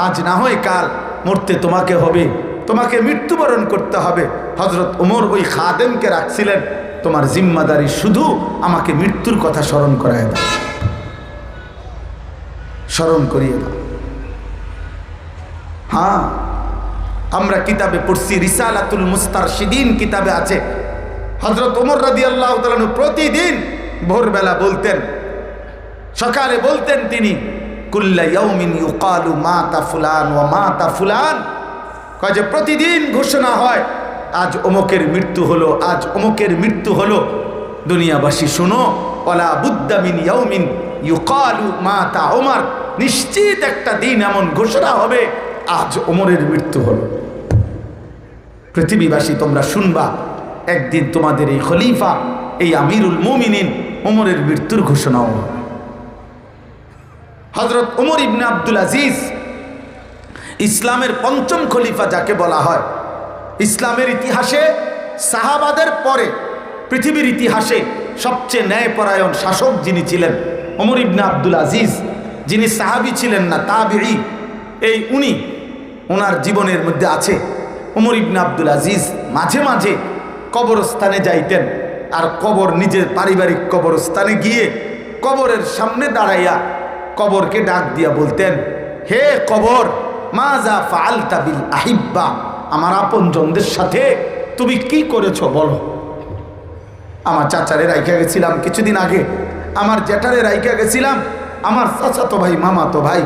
আজ না হয় কাল মরতে তোমাকে হবে, তোমাকে মৃত্যুবরণ করতে হবে। হযরত ওমর ওই খাদেমকে রাখছিলেন, তোমার জিম্মাদারি শুধু আমাকে মৃত্যুর কথা স্মরণ করায় দাও, স্মরণ করিয়ে দাও। হ্যাঁ, আমরা কিতাবে পড়ছি, রিসালাতুল মুস্তারশিদিন কিতাবে আছে, হযরত ওমর রাদিয়াল্লাহু তাআলা প্রতিদিন ভোরবেলা বলতেন, সকালে বলতেন তিনি, কুল্লা ইয়াউমিন ইউকালু মাতা ফুলান ওয়া মাতা ফুলান, কয় যে প্রতিদিন ঘোষণা হয় আজ অমুকের মৃত্যু হলো, আজ অমুকের মৃত্যু হলো। দুনিয়াবাসী শোনো, ওয়ালা বুদ্দা মিন ইয়াউমিন ইউকালু মাতা ওমর, নিশ্চিত একটা দিন এমন ঘোষণা হবে আজ ওমরের মৃত্যু হলো। পৃথিবীবাসী তোমরা শুনবা, একদিন তোমাদের এই খলিফা, এই আমিরুল মুমিনিন ওমরের মৃত্যুর ঘোষণা হবে। হযরত ওমর ইবনে আব্দুল আজিজ, ইসলামের 5ম খলিফা যাকে বলা হয়, ইসলামের ইতিহাসে সাহাবাদের পরে পৃথিবীর ইতিহাসে সবচেয়ে ন্যায়পরায়ণ শাসক যিনি ছিলেন, ওমর ইবনে আব্দুল আজিজ, যিনি সাহাবী ছিলেন না, তাবিঈ, এই উনি, ওনার জীবনের মধ্যে আছে ওমর ইবনে আব্দুল আজিজ মাঝে মাঝে কবরস্থানে যাইতেন, আর কবর, নিজের পারিবারিক কবরস্থানে গিয়ে কবরের সামনে দাঁড়াইয়া কবরকে ডাক দিয়া বলতেন, হে কবর, মাজা ফাআলতা বিল আহিব্বা, আমার আপনজনদের সাথে তুমি কি করেছো বলো। আমার চাচারে রাইখা গেছিলাম কিছুদিন আগে, আমার জ্যাঠারে রাইখা গেছিলাম, আমার চাচাতো ভাই, মামাতো ভাই,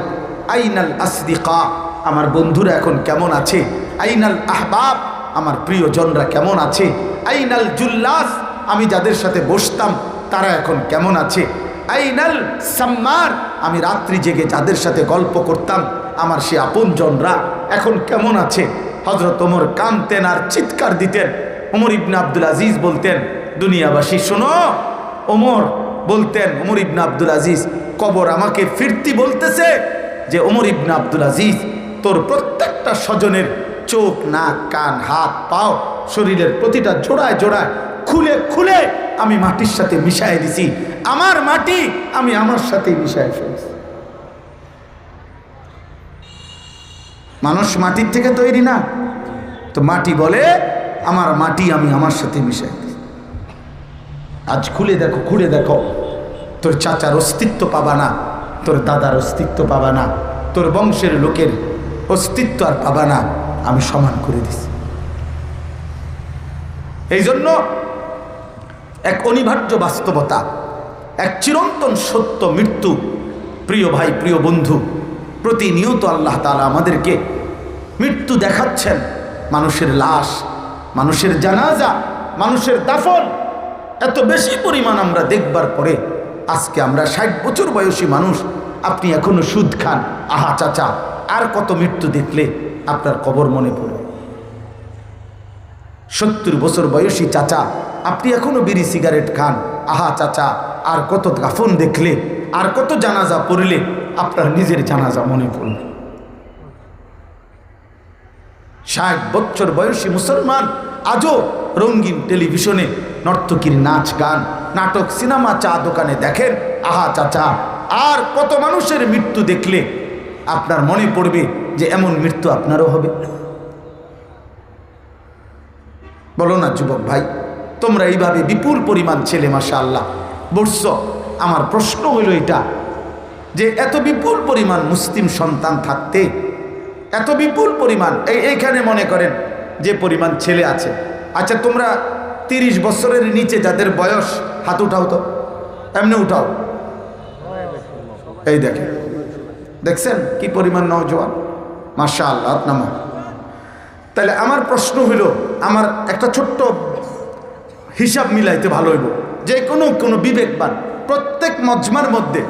আইনাল আসদিকা, আমার বন্ধুরা এখন কেমন আছে, আইনাল আহবাব, আমার প্রিয়জনরা কেমন আছে, আইনাল জুল্লাস, আমি যাদের সাথে বসতাম তারা এখন কেমন আছে, আইনাল সাম্মার, আমি রাত্রি জেগে যাদের সাথে গল্প করতাম আমার সে আপনজনরা এখন কেমন আছে। হযরত ওমর কাঁদতেন আর চিৎকার দিতেন, ওমর ইবনে আব্দুল আজিজ বলতেন, দুনিয়াবাসী শোনো, ওমর বলতেন, ওমর ইবনে আব্দুল আজিজ, কবর আমাকে ফিরতি বলতেছে যে ওমর ইবনে আব্দুল আজিজ, তোর প্রত্যেকটা স্বজনের চোখ, নাক, কান, হাত, পাও, শরীরের প্রতিটা জোড়ায় জোড়ায় খুলে খুলে আমি মাটির সাথে মিশাই দিছি। আমার মাটি আমি আমার সাথে মিশাই ফেলছি। মানুষ মাটির থেকে তৈরি না, তো মাটি বলে আমার মাটি আমি আমার সাথে মিশাই দিছি। আজ খুলে দেখো, খুলে দেখো, তোর চাচার অস্তিত্ব পাবা না, তোর দাদার অস্তিত্ব পাবা না, তোর বংশের লোকের অস্তিত্ব আর পাবা না, আমি সমান করে দিছি। এই জন্য এক অনিবার্য বাস্তবতা, এক চিরন্তন সত্য মৃত্যু। প্রিয় ভাই, প্রিয় বন্ধু, প্রতিনিয়ত আল্লাহ তাআলা আমাদেরকে মৃত্যু দেখাচ্ছেন। মানুষের লাশ, মানুষের জানাজা, মানুষের দাফন এত বেশি পরিমাণ আমরা দেখবার পরে আজকে আমরা 60 বছর বয়সী মানুষ, আপনি এখনো সুদ খান। আহা চাচা, আর কত মৃত্যু দেখলে আপনার কবর মনে পড়ে। 70 বছর বয়সী চাচা, আপনি এখনো বিড়ি সিগারেট খান। আহা চাচা, আর কত দাফন দেখলে, আর কত জানাজা পড়লে আপনার নিজের জানাজা মনে পড়বে। 60 বছর বয়সী মুসলমান আজও রঙিন টেলিভিশনে নর্তকীর নাচ, গান, নাটক, সিনেমা, চা দোকানে দেখেন। আহা চাচা, আর কত মানুষের মৃত্যু দেখলে আপনার মনে পড়বে যে এমন মৃত্যু আপনারও হবে। বলো না যুবক ভাই, তোমরা এইভাবে বিপুল পরিমাণ ছেলে মাশাআল্লাহ বলছ। আমার প্রশ্ন হইল এটা যে এত বিপুল পরিমাণ মুসলিম সন্তান থাকতে, এত বিপুল পরিমাণ এইখানে মনে করেন যে পরিমাণ ছেলে আছে, আচ্ছা তোমরা 30 বছরের নিচে যাদের বয়স, হাত উঠাও তো, এমনি উঠাও। এই দেখেন, দেখছেন কি পরিমাণ নওজোয়ান, মাশাআল্লাহ নামা। তাহলে আমার প্রশ্ন হইল, আমার একটা ছোট্ট হিসাব মিলাইতে ভালো হইব যে কোনো বিবেকবান, প্রত্যেক মজমার মধ্যে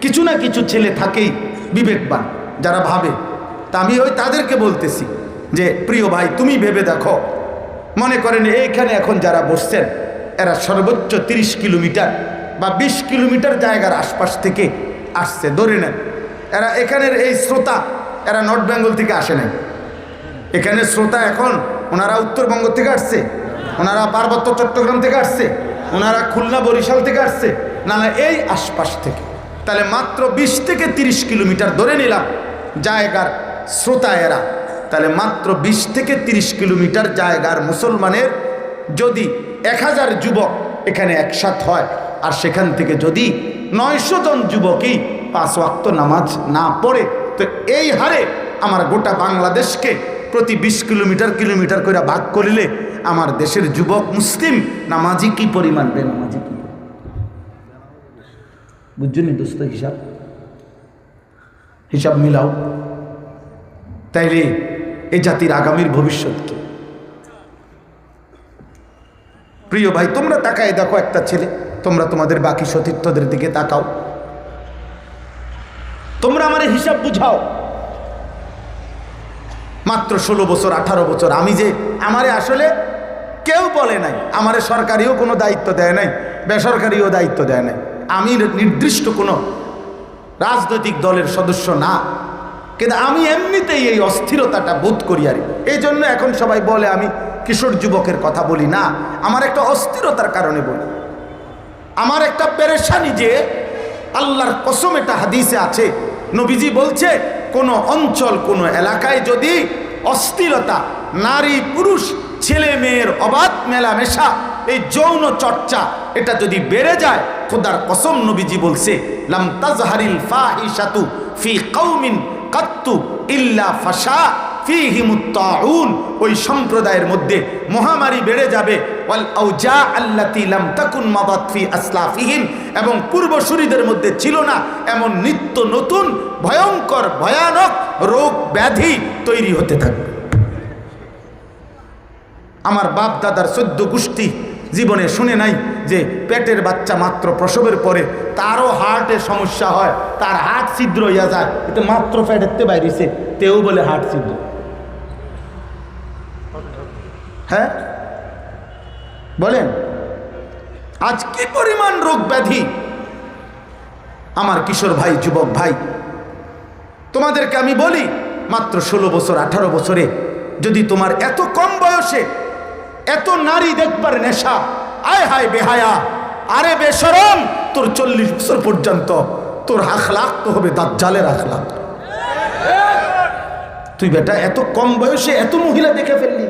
কিছু না কিছু ছেলে থাকেই বিবেকবান, যারা ভাবে। তা আমি তাদেরকে বলতেছি যে প্রিয় ভাই, তুমি ভেবে দেখো, মনে করেন এইখানে এখন যারা বসছেন এরা সর্বোচ্চ 30 কিলোমিটার বা 20 কিলোমিটার জায়গার আশপাশ থেকে আসছে, ধরে নেন। এরা এখানের এই শ্রোতা, এরা নর্থ বেঙ্গল থেকে আসে নাই। এখানে শ্রোতা এখন ওনারা উত্তরবঙ্গ থেকে আসছে, ওনারা পার্বত্য চট্টগ্রাম থেকে আসছে, ওনারা খুলনা বরিশাল থেকে আসছে, না না এই আশপাশ থেকে। তাহলে মাত্র 20 থেকে 30 কিলোমিটার ধরে নিলাম জায়গার শ্রোতা এরা। তাহলে মাত্র 20 থেকে 30 কিলোমিটার জায়গার মুসলমানের যদি 1000 যুবক এখানে একসাথ হয়, আর সেখান থেকে যদি 900 জন যুবকই 5 ওয়াক্ত নামাজ না পড়ে, তো এই হারে আমার গোটা বাংলাদেশকে প্রতি 20 কিলোমিটার করে ভাগ করলে আমার দেশের যুবক মুসলিম নামাজি কি পরিমাণ, বেনামাজি কি? বুঝছনি দোস্ত? হিসাব মিলাও। তাইলে এই জাতির আগামীর ভবিষ্যৎ কি? প্রিয় ভাই, তোমরা তাকায় দেখো একটা ছেলে, তোমরা তোমাদের বাকি সতীর্থদের দিকে তাকাও, তোমরা আমার হিসাব বুঝাও। মাত্র 16 বছর 18 বছর, আমি যে আমারে আসলে কেউ বলে নাই, আমারে সরকারিও কোনো দায়িত্ব দেয় নাই, বেসরকারিও দায়িত্ব দেয় নাই, আমি নির্দিষ্ট কোনো রাজনৈতিক দলের সদস্য না, কিন্তু আমি এমনিতেই এই অস্থিরতাটা বোধ করি। আর এই জন্য এখন সবাই বলে আমি কিশোর যুবকের কথা বলি না, আমার একটা অস্থিরতার কারণে বলি, আমার একটা পেরেশানি যে আল্লাহর কসম এটা হাদিসে আছে, নবীজি বলছে কোন অঞ্চল, কোন এলাকায় যদি অস্থিরতা, নারী পুরুষ ছেলে মেয়ের অবাধ মেলামেশা, এই যৌন চর্চা, এটা যদি বেড়ে যায়, খোদার কসম নবীজি বলছে লাম তাজহারিল ফাহিশাতু ফি কওমিন কাত্তু ইল্লা ফাশা ফীহিমুত তাউন, ওই সম্প্রদায়ের মধ্যে মহামারী বেড়ে যাবে, ওয়াল আউজা আল্লাতী লাম তাকুন মাদাত ফি আসলাফিহিম, এবং পূর্বসূরীদের মধ্যে ছিল না এমন নিত্য নতুন ভয়ঙ্কর ভয়ানক রোগ ব্যাধি তৈরি হতে থাকবে। আমার বাপ দাদার 14 গোষ্ঠী জীবনে শুনে নাই যে পেটের বাচ্চা মাত্র প্রসবের পরে তারও হার্টে সমস্যা হয়, তার হার্ট ছিদ্র হইয়া যায়, এটা মাত্র পেটের বাইরেছে, তেও বলে হার্ট ছিদ্র। হ্যাঁ, বলেন আজ কি পরিমাণ রোগ ব্যাধি। আমার কিশোর ভাই, যুবক ভাই, তোমাদেরকে আমি বলি, মাত্র 16 বছর 18 বছরে যদি তোমার এত কম বয়সে এত নারী দেখবার নেশা, আয় হায় বেহায়া, আরে বেশরম, তোর 40 বছর পর্যন্ত তোর আখলাক তো হবে দাজ্জালের আখলাক। তুই বেটা এত কম বয়সে এত মহিলা দেখে ফেললি,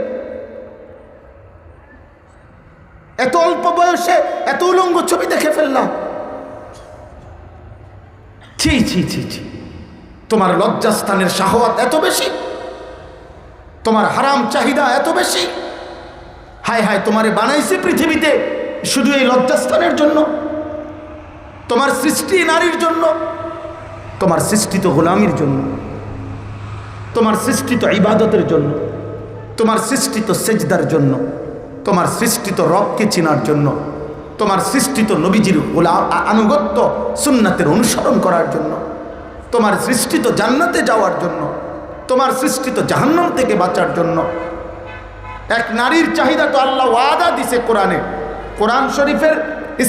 এত অল্প বয়সে এত উলঙ্গ ছবি দেখে ফেললাম। ছি ছি ছি ছি, তোমার লজ্জাস্থানের শাহওয়াত এত বেশি, তোমার হারাম চাহিদা এত বেশি। হায় হায়, তোমারে বানাইছে পৃথিবীতে শুধু এই লজ্জাস্থানের জন্য। তোমার সৃষ্টি নারীর জন্য, তোমার সৃষ্টি তো গোলামির জন্য, তোমার সৃষ্টি তো ইবাদতের জন্য, তোমার সৃষ্টি তো সেজদার জন্য, তোমার সৃষ্টি তো রবকে চেনার জন্য, তোমার সৃষ্টি তো নবীজির আনুগত্য সুন্নাতের অনুসরণ করার জন্য, তোমার সৃষ্টি তো জান্নাতে যাওয়ার জন্য, তোমার সৃষ্টি তো জাহান্নাম থেকে বাঁচার জন্য। এক নারীর চাহিদা তো আল্লাহ ওয়াদা দিছে কোরআনে, কোরআন শরীফের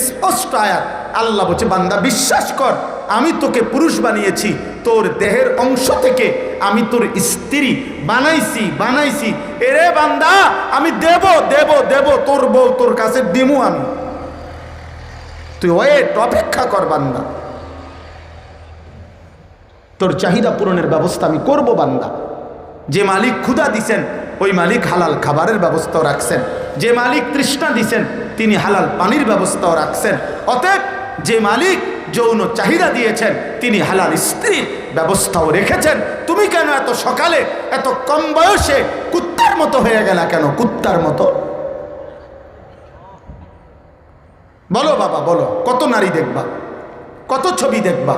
স্পষ্ট আয়াত। আল্লাহ বলছে, বান্দা বিশ্বাস কর, আমি তোকে পুরুষ বানিয়েছি, তোর দেহের অংশ থেকে আমি তোর স্ত্রী বানাইছি। এরে বান্দা, আমি দেব দেব দেব, তোর বউ তোর কাছে দিমু আমি, তুই ওয়েট, অপেক্ষা কর বান্দা, তোর চাহিদা পূরণের ব্যবস্থা আমি করব বান্দা। যে মালিক ক্ষুধা দিছেন ওই মালিক হালাল খাবারের ব্যবস্থাও রাখছেন, যে মালিক তৃষ্ণা দিছেন তিনি হালাল পানির ব্যবস্থাও রাখছেন। অতএব যে মালিক যৌন চাহিদা দিয়েছেন তিনি হালাল স্ত্রীর ব্যবস্থাও রেখেছেন। তুমি কেন এত সকালে এত কম বয়সে কুত্তার মতো হয়ে গেলা? কেন কুত্তার মতো? বলো বাবা, বলো, কত নারী দেখবা, কত ছবি দেখবা,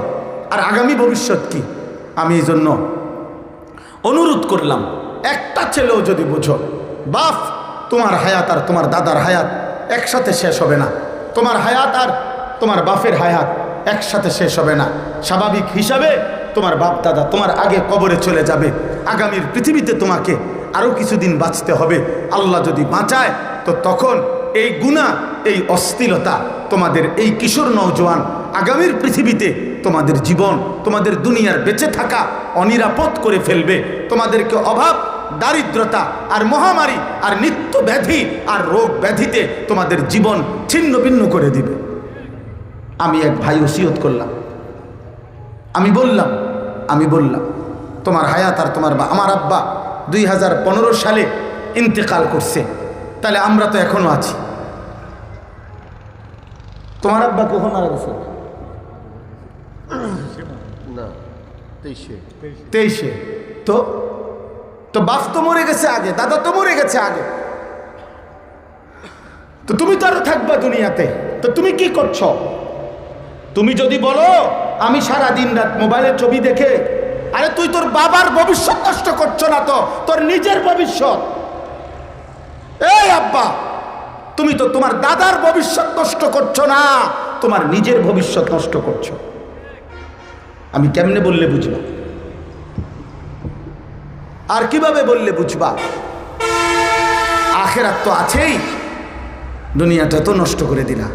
আর আগামী ভবিষ্যৎ কি? আমি এই জন্য অনুরোধ করলাম, একটা ছেলেও যদি বুঝো, বাপ, তোমার হায়াত আর তোমার দাদার হায়াত একসাথে শেষ হবে না, তোমার হায়াত আর তোমার বাপের হায়াত একসাথে শেষ হবে না। স্বাভাবিক হিসাবে তোমার বাপ দাদা তোমার আগে কবরে চলে যাবে, আগামীর পৃথিবীতে তোমাকে আরও কিছুদিন বাঁচতে হবে। আল্লাহ যদি বাঁচায় তো তখন এই গুনাহ, এই অশ্লীলতা তোমাদের এই কিশোর নওজোয়ান আগামীর পৃথিবীতে তোমাদের জীবন, তোমাদের দুনিয়ার বেঁচে থাকা অনিরাপদ করে ফেলবে। তোমাদেরকে অভাব, দারিদ্রতা আর মহামারী আর নিত্য ব্যাধি আর রোগ ব্যাধিতে তোমাদের জীবন ছিন্ন ভিন্ন করে দিবে। আমি এক ভাই ওসিয়ত করলাম, আমি বললাম তোমার হায়াত আর তোমার আমার আব্বা 2015 সালে ইন্তেকাল করছে, তাহলে আমরা তো এখনো আছি। তোমার আব্বা কখন মারা গেছে? না, 23-এ। তো বাপ তো মরে গেছে আগে, দাদা তো মরে গেছে আগে, তো তুমি তো আরো থাকবা দুনিয়াতে, তো তুমি কি করছো? তুমি যদি বলো আমি সারা দিন রাত মোবাইলে ছবি দেখে, আরে তুই তোর বাবার ভবিষ্যৎ নষ্ট করছো না তো, তোর নিজের ভবিষ্যৎ। এই আব্বা, তুমি তো তোমার দাদার ভবিষ্যৎ নষ্ট করছো না, তোমার নিজের ভবিষ্যৎ নষ্ট করছো। আমি কেমনে বললে বুঝবা? আর কিভাবে বললে বুঝবা? আখেরাত তো আছেই, দুনিয়াটা তো নষ্ট করে দিলা।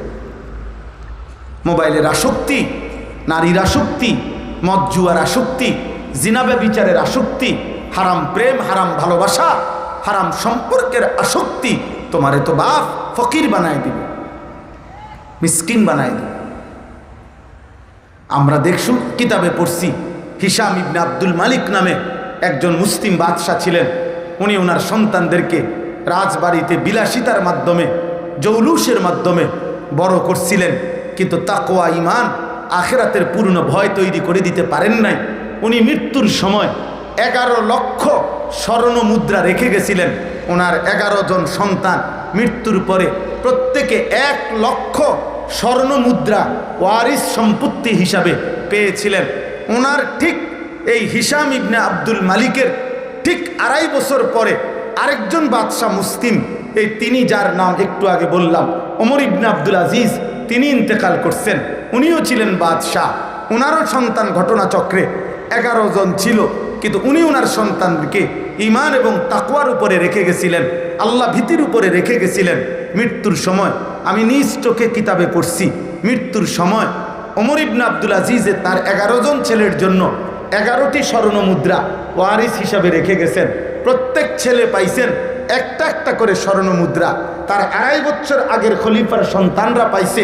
মোবাইলের আসক্তি, নারীর আসক্তি, মদ জুয়ার আসক্তি, জিনা ব্যভিচারের আসক্তি, হারাম প্রেম, হারাম ভালোবাসা, হারাম সম্পর্কের আসক্তি তোমারে তো বাপ ফকির বানায় দিবে, মিসকিন বানায় দিবে। আমরা দেখছু, কিতাবে পড়ছি, হিশাম ইবনে আব্দুল মালিক নামে একজন মুসলিম বাদশাহ ছিলেন। উনি ওনার সন্তানদেরকে রাজবাড়িতে বিলাসিতার মাধ্যমে, জৌলুসের মাধ্যমে বড় করছিলেন, কিন্তু তাকওয়া, ঈমান, আখিরাতের পূর্ণ ভয় তৈরি করে দিতে পারেন নাই। উনি মৃত্যুর সময় 11 লক্ষ স্বর্ণ মুদ্রা রেখে গেছিলেন। ওনার 11 জন সন্তান মৃত্যুর পরে প্রত্যেকে 1 লক্ষ স্বর্ণ মুদ্রা ওয়ারিস সম্পত্তি হিসাবে পেয়েছিলেন। ওনার ঠিক এই হিশাম ইবনে আব্দুল মালিকের ঠিক 2.5 বছর পরে আরেকজন বাদশাহ মুসলিম, এই তিনি যার নাম একটু আগে বললাম, ওমর ইবনে আব্দুল আজিজ, তিনি ইন্তেকাল করছেন। উনিও ছিলেন বাদশাহ, ওনারও সন্তান ঘটনাচক্রে 11 জন ছিল, কিন্তু উনি ওনার সন্তানকে ঈমান এবং তাকওয়ার উপরে রেখে গেছিলেন। আল্লাহ ভীতির উপরে রেখে গেছিলেন। মৃত্যুর সময় আমি নিজ চোখে কিতাবে পড়ছি, মৃত্যুর সময় ওমর ইবনে আব্দুল আজিজে তার 11 জন ছেলের জন্য 11টি স্বর্ণ মুদ্রা ওয়ারিস হিসাবে রেখে গেছেন। প্রত্যেক ছেলে পাইছেন একটা একটা করে স্বর্ণ মুদ্রা। তার 2.5 বছর আগের খলিফার সন্তানরা পাইছে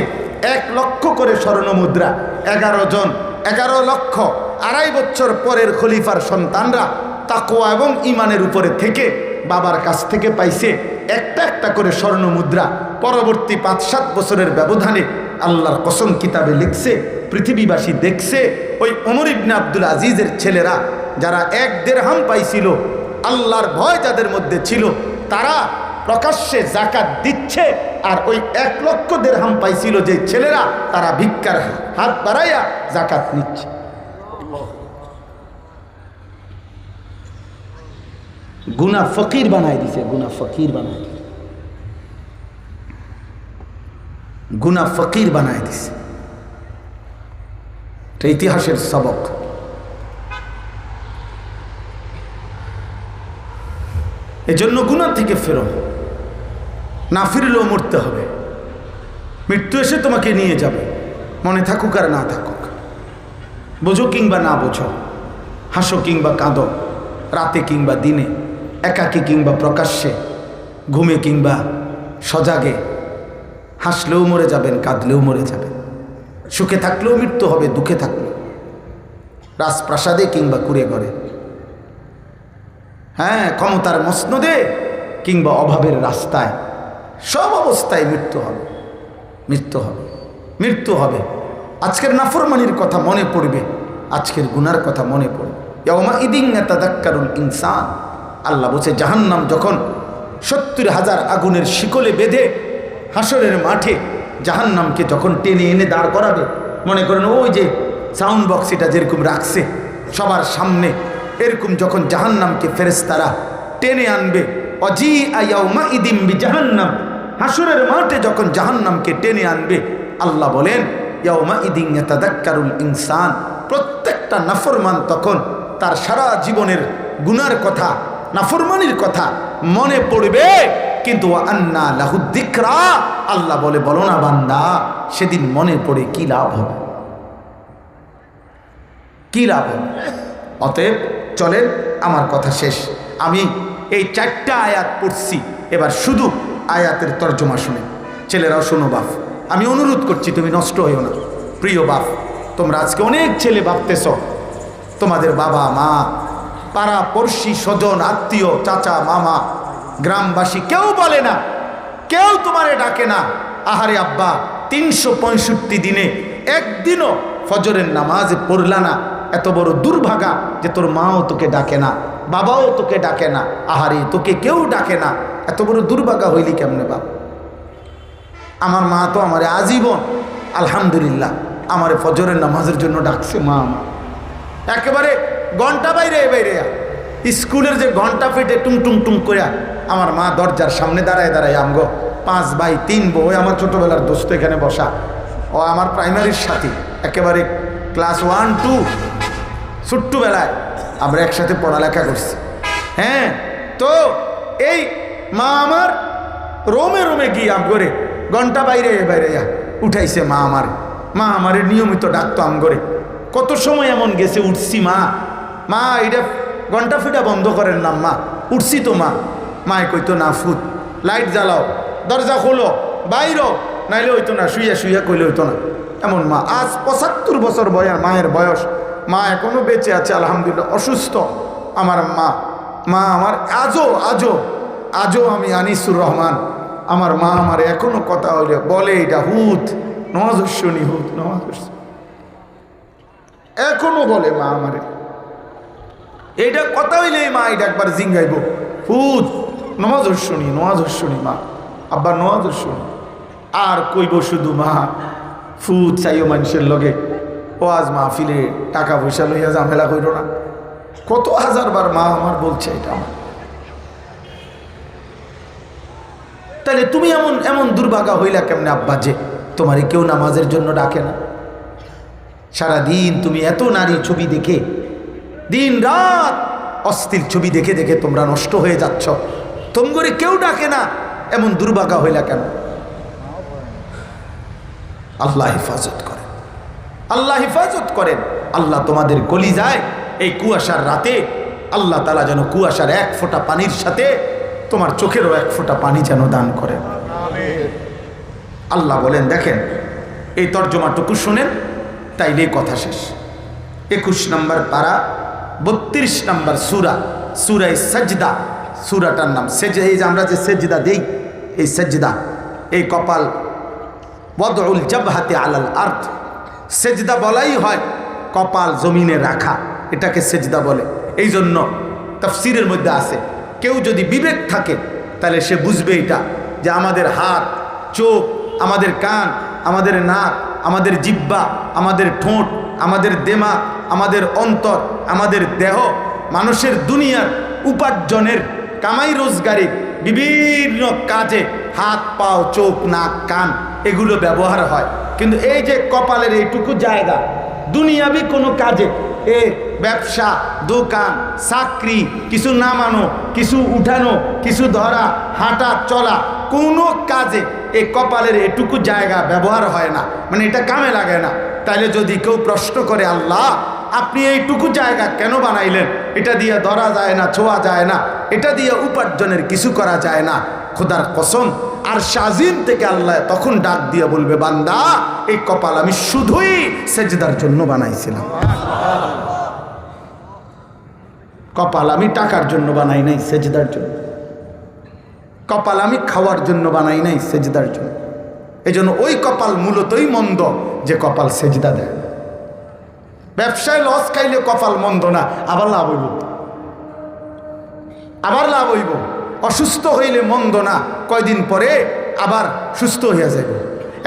1 লক্ষ করে স্বর্ণ মুদ্রা। 11 জন 11 লক্ষ। 2.5 বছর পরের খলিফার সন্তানরা তাকওয়া এবং ঈমানের উপরে থেকে বাবার কাছ থেকে পাইছে একটা একটা করে স্বর্ণ মুদ্রা। পরবর্তী 5-7 বছরের ব্যবধানে আল্লাহর কসম কিতাবে লিখছে, পৃথিবীবাসী দেখছে ওই ওমর ইবনে আব্দুল আজিজের ছেলেরা যারা 1 দিরহাম পাইছিল, আল্লাহর ভয় যাদের মধ্যে ছিল, তারা প্রকাশ্যে যাকাত দিচ্ছে। আর ওই 1 লক্ষ দিরহাম পাইছিল যে ছেলেরা, তারা ভিক্ষার হাত বাড়াইয়া যাকাত নিচ্ছে। গুনাহ ফকির বানাই দিছে, গুনাহ ফকির বানাই দিছে, গুনাহ ফকির বানাই দিছে। এটা ইতিহাসের সবক। এজন্য গুনাহ থেকে ফেরো, না ফিরলেও মরতে হবে। মৃত্যু এসে তোমাকে নিয়ে যাবে, মনে থাকুক আর না থাকুক, বোঝো কিংবা না বোঝো, হাসো কিংবা কাঁদো, রাতে কিংবা দিনে, একাকী কিংবা প্রকাশ্যে, ঘুমে কিংবা সজাগে। হাসলেও মরে যাবেন, কাঁদলেও মরে যাবেন, সুখে থাকলেও মৃত্যু হবে, দুঃখে থাকলেও, রাজপ্রাসাদে কিংবা কুড়ে ঘরে, হ্যাঁ ক্ষমতার মসনদে কিংবা অভাবের রাস্তায়, সব অবস্থায় মৃত্যু হবে, মৃত্যু হবে, মৃত্যু হবে। আজকের নাফরমানির কথা মনে পড়বে, আজকের গুনার কথা মনে পড়বে। ইয়াউমা ইদিন ইয়াতাযাক্কারুল ইনসান। আল্লাহ বলছে জাহান্নাম যখন 70,000 আগুনের শিকলে বেঁধে হাসরের মাঠে জাহান্নামকে যখন টেনে এনে দাঁড় করাবে, মনে করেন ওই যে সাউন্ড বক্স এটা যেরকম রাখছে সবার সামনে, এরকম যখন জাহান্নামকে ফেরেশতারা টেনে আনবে, অজিআ ইয়াউমা ইদিন বিজাহান্নাম, হাসরের মাঠে যখন জাহান্নামকে টেনে আনবে, আল্লাহ বলেন ইয়াউমা ইদিন ইয়াতাযাক্কারুল ইনসান, প্রত্যেকটা নাফরমান তখন তার সারা জীবনের গুনার কথা, নাফরমানির কথা মনে পড়বে। কিন্তু আন্না লাহুদ যিকরা, আল্লাহ বলে বলো না বান্দা, সেদিন মনে পড়ে কি লাভ হবে, কি লাভ হবে? অতএব চলেন, আমার কথা শেষ। আমি এই 4টা আয়াত পড়ছি, এবার শুধু আয়াতের তর্জমা শুনে ছেলেরাও শোনো বাপ, আমি অনুরোধ করছি তুমি নষ্ট হইও না। প্রিয় বাপ, তোমরা আজকে অনেক ছেলে ভাবতেছ তোমাদের বাবা মা, পাড়া পড়শি, স্বজন আত্মীয়, চাচা মামা, গ্রামবাসী কেউ বলে না, কেউ তোমারে ডাকে না। আহারে আব্বা, 365 দিনে একদিনও ফজরের নামাজে পড়লা না, এত বড় দুর্ভাগা যে তোর মাও তোকে ডাকে না, বাবাও তোকে ডাকে না। আহারে, তোকে কেউ ডাকে না, এত বড় দুর্ভাগা হইলি কেমনে বাপ? আমার মা তো আমারে আজীবন আলহামদুলিল্লাহ আমারে ফজরের নামাজের জন্য ডাকছে। মা আমার একেবারে ঘন্টা বাইরে বাইরে, স্কুলের যে ঘন্টা ফেটে টুং টুং টুং করে আমার মা দরজার সামনে দাঁড়ায় দাঁড়ায়, আমগো 5 ভাই 3 বউ, আমার ছোটোবেলার দোস্ত এখানে বসা, ও আমার প্রাইমারির সাথী, একেবারে ক্লাস 1-2 ছোট্টবেলায় আমরা একসাথে পড়ালেখা করছি। হ্যাঁ, তো এই মা আমার রোমে রোমে গিয়ে আমগরে ঘন্টা বাইরে বাইরে উঠাইছে। মা আমারে নিয়মিত ডাকতো আমগরে। কত সময় এমন গেছে উঠছি, মা এটা ঘন্টা ফিটা বন্ধ করেন না মা, উঠছি তো মা। মায় কইতো না, ফুট লাইট জ্বালাও, দরজা খোলো, বাইরও, নাইলে হইতো না, শুইয়া শুইয়া কইলে হইতো না। এমন মা। আজ 75 বছর মায়ের বয়স, মা এখনো বেঁচে আছে আলহামদুলিল্লাহ, অসুস্থ আমার মা আমার আজও আমি আনিসুর রহমান, আমার মা আমার এখনো কথা হইলে বলে এটা হুত নওয়াজ শুনি, হুত নওয়াজ এখনো বলে মা আমারে, এইটা কথা হইলে মা এটা একবার জিঙ্গাইব, হুত নওয়াজ শুনি মা, আব্বা নওয়াজ শুনি। আর কইব শুধু মা ফুট চাইও মানুষের লগে, ও আজ মাহফিলে টাকা পয়সা লইয়া ঝামেলা কইর না। কত হাজারবার মা আমার বলছে এটা আমার। তাহলে তুমি এমন দুর্ভাগা হইলা কেমনে আব্বা যে তোমারে কেউ নামাজের জন্য ডাকে না? সারাদিন তুমি এত নারী ছবি দেখে, দিন রাত অস্থির ছবি দেখে দেখে তোমরা নষ্ট হয়ে যাচ্ছ। তোমগরে কেউ ডাকে না, এমন দুর্ভাগা হইলা কেন? আল্লাহ হেফাজত করেন, আল্লাহ হেফাজত করেন। আল্লাহ তোমাদের কলিজায় এই কুয়াশার রাতে আল্লাহ তাআলা যেন কুয়াশার এক ফোঁটা পানির সাথে তোমার চোখেরও এক ফোঁটা পানি যেন দান করেন। আল্লাহ বলেন, দেখেন এই তর্জমাটুকু শুনেন, তাইলে কথা শেষ। 21 নম্বর পারা 32 নম্বর সূরা, সূরায়ে সাজদা। সূরাটার নাম সেজদা। এই যে আমরা যে সেজদা দেই, এই সেজদা, এই কপাল ওয়াদউল জাবহাতি আলাল আরদ, সেজদা বলাই হয় কপাল জমিনে রাখা, এটাকে সেজদা বলে। এই জন্য তাফসীরের মধ্যে আছে, কেউ যদি বিবেক থাকে তাহলে সে বুঝবে এটা, যে আমাদের হাত, চোখ, আমাদের কান, আমাদের নাক, আমাদের জিহ্বা, আমাদের ঠোঁট, আমাদের দিমাগ, আমাদের অন্তর, আমাদের দেহ, মানুষের দুনিয়ার উপার্জনের, কামাই রোজগারি, বিভিন্ন কাজে হাত, পাও, চোখ, নাক, কান এগুলো ব্যবহার হয়। কিন্তু এই যে কপালের এইটুকু জায়গা দুনিয়াবি কোনো কাজে, এ ব্যবসা, দোকান, চাকরি, কিছু নামানো, কিছু উঠানো, কিছু ধরা, হাঁটা চলা, কোনো কাজে এই কপালের এটুকু জায়গা ব্যবহার হয় না, মানে এটা কামে লাগে না। তাইলে যদি কেউ প্রশ্ন করে, আল্লাহ আপনি এইটুকু জায়গা কেন বানাইলেন? এটা দিয়ে ধরা যায় না, ছোঁয়া যায় না, এটা দিয়ে উপার্জনের কিছু করা যায় না। খোদার কসম, আর শাজিম থেকে আল্লাহ তখন ডাক দিয়ে বলবে, বান্দা এই কপাল আমি শুধুই সেজদার জন্য বানাইছিলাম। কপাল আমি টাকার জন্য বানাই নাই, সেজদার জন্য। কপাল আমি খাওয়ার জন্য বানাই নাই, সেজদার জন্য। এই জন্য ওই কপাল মূলতই মন্দ যে কপাল সেজদা দেয়। ব্যবসায় লস খাইলে কপাল মন্দ না, আবার লাভ হইব, আবার লাভ হইব। অসুস্থ হইলে মন্দ না, কয়দিন পরে আবার সুস্থ হইয়া যাবে।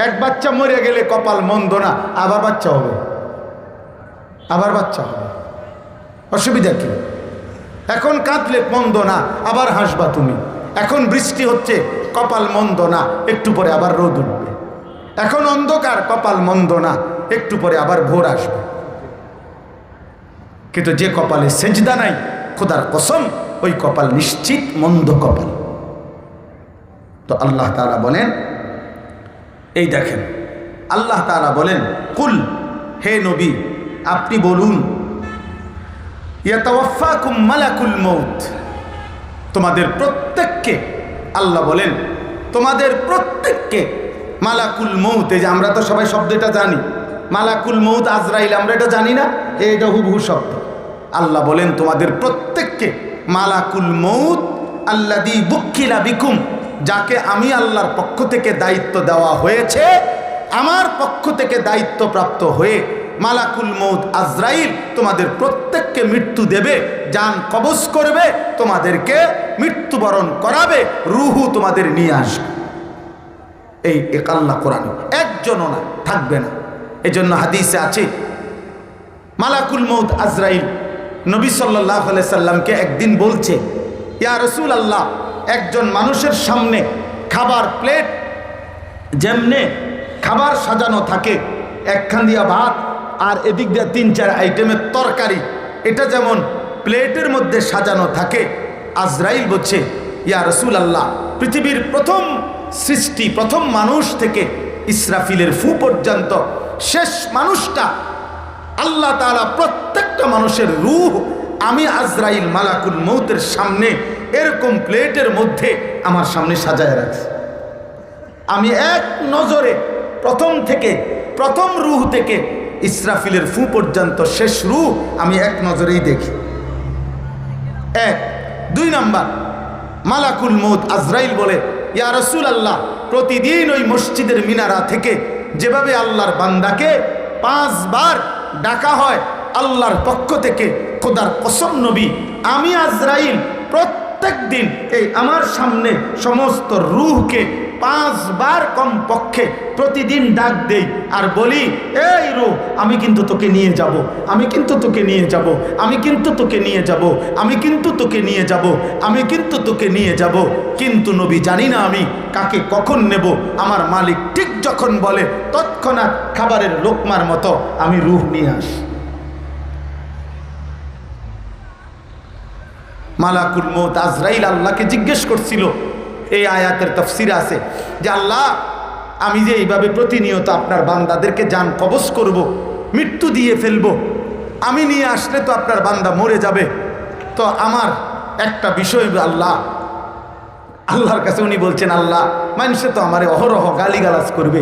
এক বাচ্চা মরে গেলে কপাল মন্দ না, আবার বাচ্চা হবে, আবার বাচ্চা হবে, অসুবিধা কি? এখন কাঁদলে মন্দ না, আবার হাসবা তুমি। এখন বৃষ্টি হচ্ছে, কপাল মন্দ না, একটু পরে আবার রোদ উঠবে। এখন অন্ধকার, কপাল মন্দ না, একটু পরে আবার ভোর আসবে। কিন্তু যে কপালে সেজদা নাই, খোদার কসম ওই কপাল নিশ্চিত মন্দ কপাল। তো আল্লাহ তাআলা বলেন, এই দেখেন আল্লাহ তাআলা বলেন, কুল, হে নবী আপনি বলুন, ইয়াতাওয়াফাকুম মালাকুল মউত, তোমাদের প্রত্যেককে, আল্লাহ বলেন তোমাদের প্রত্যেককে মালাকুল মউত, এই যে আমরা তো সবাই শব্দটা জানি, মালাকুল মউত আজরাইল, আমরা এটা জানি না, এটা হুবহু শব্দ। আল্লাহ বলেন তোমাদের প্রত্যেককে মালাকুল মউত আল্লাযী বুক্কিলা বিকুম, যাকে আমি আল্লাহর পক্ষ থেকে দায়িত্ব দেওয়া হয়েছে, আমার পক্ষ থেকে দায়িত্বপ্রাপ্ত হয়ে মালাকুল মউত আজরাইল তোমাদের প্রত্যেককে মৃত্যু দেবে, জান কবজ করবে, তোমাদেরকে মৃত্যুবরণ করাবে, রুহু তোমাদের নিয়ে আসবে। এই এক আল্লাহ কোরআনে একজনও না, থাকবে না। এজন্য হাদিসে আছে, মালাকুল মউত আজরাইল নবী সাল্লাল্লাহু আলাইহি সাল্লামকে একদিন বলছে, ইয়া রাসূলুল্লাহ, একজন মানুষের সামনে খাবার প্লেট যেমনে খাবার সাজানো থাকে, একখান দিয়া ভাত আর এদিক দিয়ে 3-4 আইটেমের তরকারি, এটা যেমন প্লেটের মধ্যে সাজানো থাকে, আজরাইল বলছে, ইয়া রাসূলুল্লাহ, পৃথিবীর প্রথম সৃষ্টি, প্রথম মানুষ থেকে ইসরাফিলের ফু পর্যন্ত শেষ মানুষটা, আল্লাহ তাআলা প্রত্যেকটা মানুষের রূহ আমি আজরাইল মালাকুল মউতের সামনে এরকম প্লেটের মধ্যে আমার সামনে সাজায় রাখছি। আমি এক নজরে প্রথম থেকে, প্রথম রূহ থেকে ইসরাফিলের ফু পর্যন্ত শেষ রূহ আমি এক নজরেই দেখি। 1 2 নাম্বার, মালাকুল মউত আজরাইল বলে, ইয়া রাসূলুল্লাহ, প্রতিদিন ওই মসজিদের মিনারা থেকে যেভাবে আল্লাহর বান্দাকে 5 বার ডাকা হয় আল্লাহর পক্ষ থেকে, খোদার কসম নবী, আমি আজরাইল প্রত্যেক দিন এই আমার সামনে সমস্ত রূহকে 5 বার কমপক্ষে প্রতিদিন ডাক দেই আর বলি, এই রূহ আমি কিন্তু তোকে নিয়ে যাব, আমি কিন্তু তোকে নিয়ে যাব, আমি কিন্তু তোকে নিয়ে যাব, আমি কিন্তু তোকে নিয়ে যাব, আমি কিন্তু তোকে নিয়ে যাব। কিন্তু নবী জানি না আমি কাকে কখন নেব, আমার মালিক ঠিক যখন বলে তৎক্ষণাৎ খাবারের লোকমার মতো আমি রূহ নিয়ে আসি। মালাকুল মউত আজরাইল আল্লাহকে জিজ্ঞেস করছিল, এই আয়াতের তাফসিরে আছে যে আল্লাহ আমি যে এইভাবে প্রতিনিয়ত আপনার বান্দাদেরকে জান কবজ করব, মৃত্যু দিয়ে ফেলবো, আমি নিয়ে আসলে তো আপনার বান্দা মরে যাবে, তো আমার একটা বিষয় আল্লাহর কাছে উনি বলছেন, আল্লাহ মানুষে তো আমারে অহরহ গালিগালাজ করবে,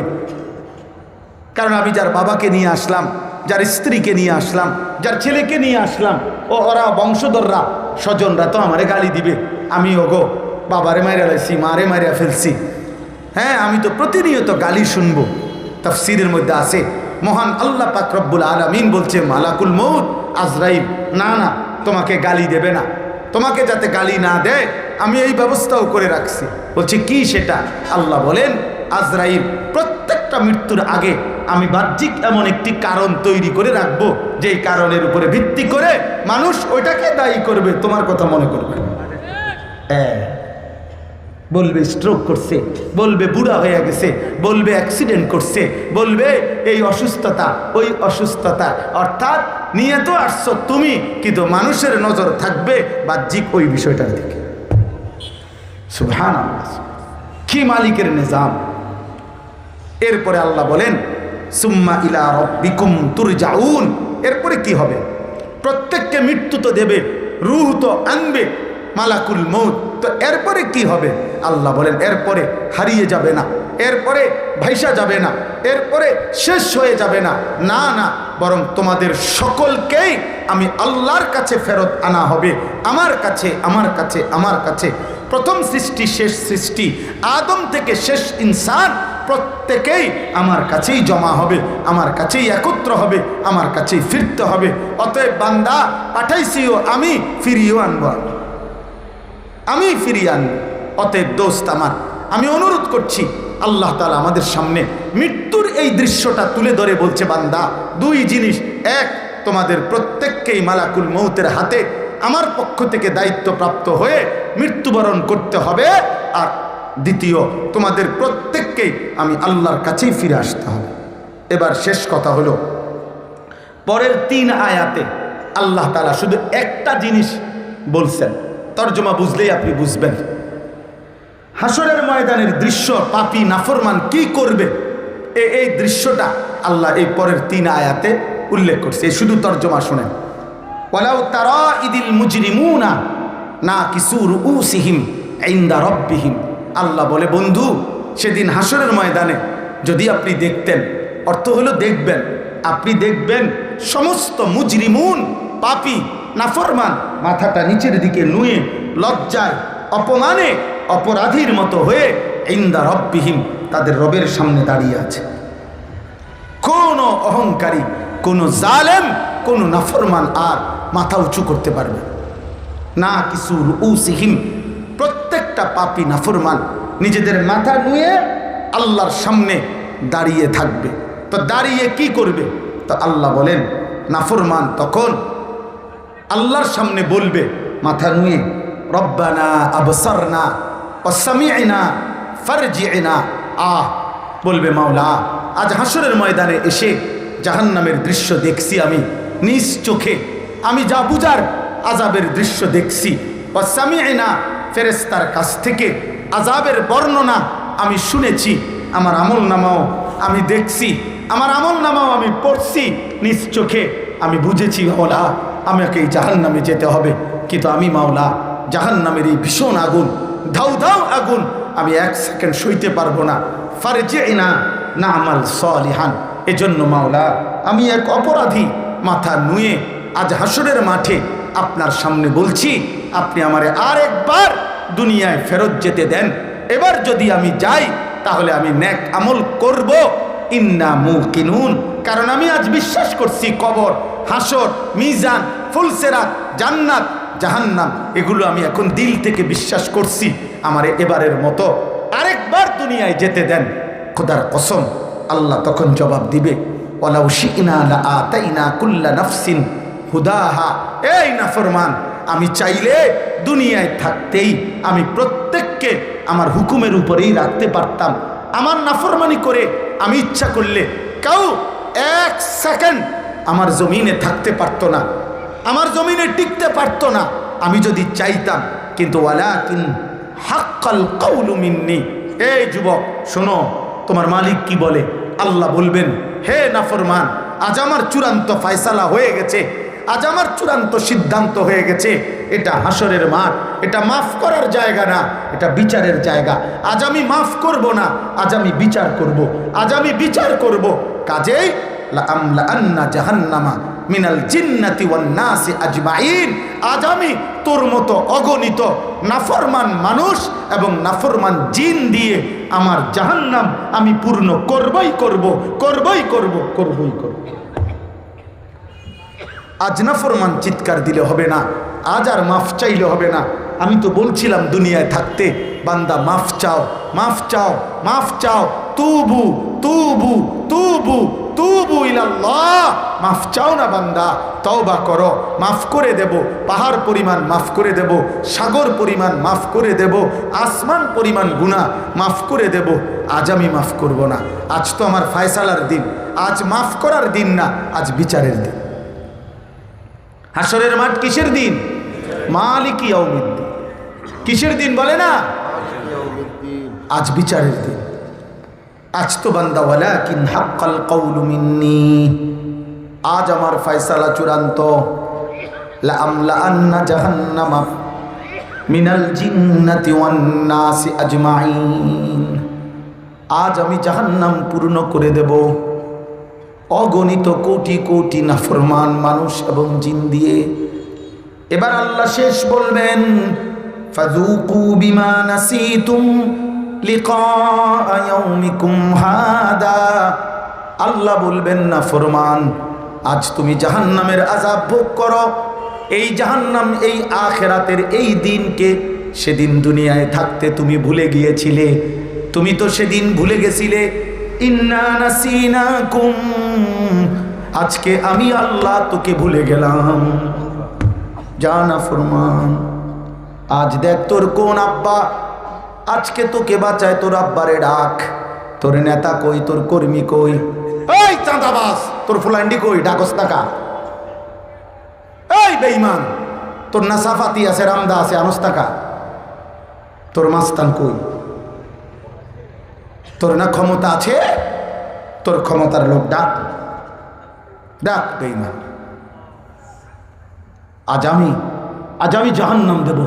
কারণ আমি যার বাবাকে নিয়ে আসলাম, যার স্ত্রীকে নিয়ে আসলাম, যার ছেলেকে নিয়ে আসলাম, ওরা বংশধররা স্বজনরা তো আমারে গালি দিবে, আমি ওগো বাবারে মারিয়া লাইছি, মারে মারিয়া ফেলছি, হ্যাঁ আমি তো প্রতিনিয়ত গালি শুনবো। তাফসীরের মধ্যে আছে মহান আল্লাহ পাক রব্বুল আলামিন বলছে মালাকুল মউত আজরাইল না না তোমাকে গালি দেবে না, তোমাকে যাতে গালি না দেয় আমি এই ব্যবস্থাও করে রাখছি। বলছে কি সেটা? আল্লাহ বলেন আজরাইল প্রত্যেকটা মৃত্যুর আগে আমি বাহ্যিক এমন একটি কারণ তৈরি করে রাখবো, যেই কারণের উপরে ভিত্তি করে মানুষ ওইটাকে দায়ী করবে, তোমার কথা মনে করবে। বলবে স্ট্রোক করছে, বলবে বুড়া হয়ে গেছে, বলবে অ্যাক্সিডেন্ট করছে, বলবে এই অসুস্থতা ওই অসুস্থতা, অর্থাৎ নিয়ে তো আসছো তুমি, কিন্তু মানুষের নজর থাকবে বাহ্যিক ওই বিষয়টার দিকে। সুবহানাল্লাহ, কি মালিকের নিজাম। এরপরে আল্লাহ বলেন সুম্মা ইলা রাব্বিকুম তুরজাউন, এরপরে কি হবে? প্রত্যেককে মৃত্যু তো দেবে, রূহ তো আনবে মালাকুল মউত, তো এরপরে কি হবে? আল্লাহ বলেন এরপরে হারিয়ে যাবে না, এরপরে ভাইসা যাবে না, এরপরে শেষ হয়ে যাবে না, না না, বরং তোমাদের সকলকেই আমি আল্লাহর কাছে ফেরত আনা হবে, আমার কাছে আমার কাছে আমার কাছে। প্রথম সৃষ্টি শেষ সৃষ্টি, আদম থেকে শেষ ইনসান প্রত্যেকেই আমার কাছেই জমা হবে, আমার কাছেই একত্র হবে, আমার কাছেই ফিরতে হবে। অতএব বান্দা পাঠাইছিও আমি, ফিরিয়েও আনবো আমি ফিরিয়ে আনবো। অতএব দোস্ত আমার, আমি অনুরোধ করছি আল্লাহ তাআলা আমাদের সামনে মৃত্যুর এই দৃশ্যটা তুলে ধরে বলছে বান্দা দুই জিনিস, এক তোমাদের প্রত্যেককেই মালাকুল মউতের হাতে আমার পক্ষ থেকে দায়িত্বপ্রাপ্ত হয়ে মৃত্যুবরণ করতে হবে, আর দ্বিতীয় তোমাদের প্রত্যেককেই আমি আল্লাহর কাছেই ফিরে আসতে হবে। এবার শেষ কথা হলো পরের 3 আয়াতে আল্লাহ তাআলা শুধু একটা জিনিস বলছেন, তর্জমা বুঝলেই আপনি বুঝবেন। হাসরের ময়দানের দৃশ্য, পাপী নাফরমান কি করবে এই দৃশ্যটা আল্লাহ এই পরের 3 আয়াতে উল্লেখ করছে। শুধু তর্জমা শুনেন। ওয়ালাউ তারা ইদিল মুজরিমুনা নাকিসু রুউসিহিম ইনদা রাব্বিহিম, আল্লাহ বলে বন্ধু সেদিন হাসরের ময়দানে যদি আপনি দেখতেন, অর্থ হলো দেখবেন, আপনি দেখবেন সমস্ত মুজরিমুন পাপী নাফরমান মাথাটা নিচের দিকে নুয়ে লজ্জায় অপমানে অপরাধীর মতো হয়ে ইনদা রাব্বিহিম তাদের রবের সামনে দাঁড়িয়ে আছে। কোন অহংকারী, কোন জালেম, কোন নাফরমান আর মাথা উঁচু করতে পারবে না। কিছু রুউসিহিম, প্রত্যেকটা পাপী নাফরমান নিজেদের মাথা নুয়ে আল্লাহর সামনে দাঁড়িয়ে থাকবে। তো দাঁড়িয়ে কি করবে? তো আল্লাহ বলেন নাফরমান তখন আল্লাহর সামনে বলবে মাথা নুয়ে, রব্বানা আবসারনা ওয়া সামি'না ফারজি'না, বলবে মাওলা আজ হাসরের ময়দানে এসে জাহান্নামের দৃশ্য দেখছি, আমি নিজ চোখে আমি যা বুঝার আযাবের দৃশ্য দেখছি। ওয়া সামি'না, ফেরেশতার কাছ থেকে আযাবের বর্ণনা আমি শুনেছি, আমার আমলনামাও আমি দেখছি, আমার আমলনামাও আমি পড়ছি নিজ চোখে, আমি বুঝেছি মাওলা আমাকে এই জাহান্নামে যেতে হবে, কিন্তু আমি মাওলা জাহান্নামের এই ভীষণ আগুন, ধাউ ধাউ আগুন আমি 1 সেকেন্ড সইতে পারবো না। ফারজি'না না'মাল সালিহান, এজন্য মাওলা আমি এক অপরাধী মাথা নুয়ে আজ হাসরের মাঠে আপনার সামনে বলছি, আপনি আমারে আরেকবার দুনিয়ায় ফেরত যেতে দেন। এবার যদি আমি যাই তাহলে আমি নেক আমল করব, ইন্না মুকিনুন, কারণ আমি আজ বিশ্বাস করছি কবর, হাসর, মিজান, ফুলসেরাত, জান্নাত, জাহান্নাম, এগুলো আমি এখন দিল থেকে বিশ্বাস করছি। আমারে এবারের মতো আরেকবার দুনিয়ায় যেতে দেন। খোদার কসম আল্লাহ তখন জবাব দিবে, ওয়ালাউ শি'না লাআতাইনা কুল্লা নাফসিন হুদাহা, এই নাফরমান আমি চাইলে দুনিয়ায় থাকতেই আমি প্রত্যেককে আমার হুকুমের উপরেই রাখতে পারতাম। আমার নাফরমানি করে আমি ইচ্ছা করলে কেউ 1 সেকেন্ড আমার জমিনে থাকতে পারতো না, আমার জমিনে টিকতে পারতো না। আমি যদি চাইতাম, কিন্তু ওয়ালাকিন হাক্কাল কাউলু মিন্নি। এই যুবক শোনো, তোমার মালিক কি বলে? আল্লাহ বলবেন, হে নাফরমান, আজ আমার চূড়ান্ত ফয়সালা হয়ে গেছে, আজ আমার চূড়ান্ত সিদ্ধান্ত হয়ে গেছে। এটা হাসরের মাঠ, এটা মাফ করার জায়গা না, এটা বিচারের জায়গা। আজ আমি মাফ করব না, আজ আমি বিচার করব, আজ আমি বিচার করব। কাজেই লাআমলাআন্না জাহান্নামা মিনাল জিন্নাতি ওয়ান নাসি আজমাইন, আজ আমি তোর মতো অগণিত নাফরমান মানুষ এবং নাফরমান জিন দিয়ে আমার জাহান্নাম আমি পূর্ণ করবই করব, করবই করব, করবই করব। আজ নাফরমান চিৎকার দিলে হবে না, আজ আর মাফ চাইলে হবে না। আমি তো বলছিলাম দুনিয়ায় থাকতে, বান্দা মাফ চাও, মাফ চাও, মাফ চাও, তুবু তুবু তুবু তুবু ইলাল্লাহ। মাফ চাও না বান্দা, তওবা করো, মাফ করে দেব। পাহাড় পরিমাণ মাফ করে দেব, সাগর পরিমাণ মাফ করে দেব, আসমান পরিমাণ গুনাহ মাফ করে দেব। আজ আমি মাফ করব না, আজ তো আমার ফয়সালার দিন, আজ মাফ করার দিন না, আজ বিচারের দিন। হাসরের মাঠ কিসের দিন? মালিকি ইয়াউমিদ্দিন। কিসের দিন বলে না? আজ বিচারের দিন। আজ তো বান্দা ওয়ালাকিন হাক্কাল কাউলু মিন্নি, আজ আমার ফয়সালা চূড়ান্ত। লাআমলাআন্না জাহান্নামা মিনাল জিন্নাতি ওয়ান নাসি আজমাইন, আজ আমি জাহান্নাম পূর্ণ করে দেব অগণিত কোটি কোটি নাফরমান মানুষ এবং জিন দিয়ে। এবার আল্লাহ শেষ বলবেন, ফাযুকু বিমা নাসিতুম লিকা ইয়াউমিকুম হাদা। আল্লাহ বলবেন, নাফরমান, আজ তুমি জাহান্নামের আযাব ভোগ করো। এই জাহান্নাম, এই আখিরাতের এই দিনকে সেদিন দুনিয়ায় থাকতে তুমি ভুলে গিয়েছিলে। তুমি তো সেদিন ভুলে গেছিলে। ইন্না নাসিনাকুম, আজকে আমি আল্লাহ তোকে ভুলে গেলাম। যা নাফরমান, আজ দেখ তোর কোন আব্বা আজকে তোকে বাঁচায়। তোর আব্বারে ডাক, তোর নেতা কই, তোর কর্মী কই? এই চাঁদাবাজ, তোর ফুলান্ডি কই? ডাকস টাকা। এই বেঈমান, তোর নাসাফাতি আছে, রামদা আছে, আনস টাকা। তোর মাস্তান কই? তোর না ক্ষমতা আছে, তোর ক্ষমতার লোক ডাক, ডাক বেঈমান। আজ আমি জাহান্নাম দেব,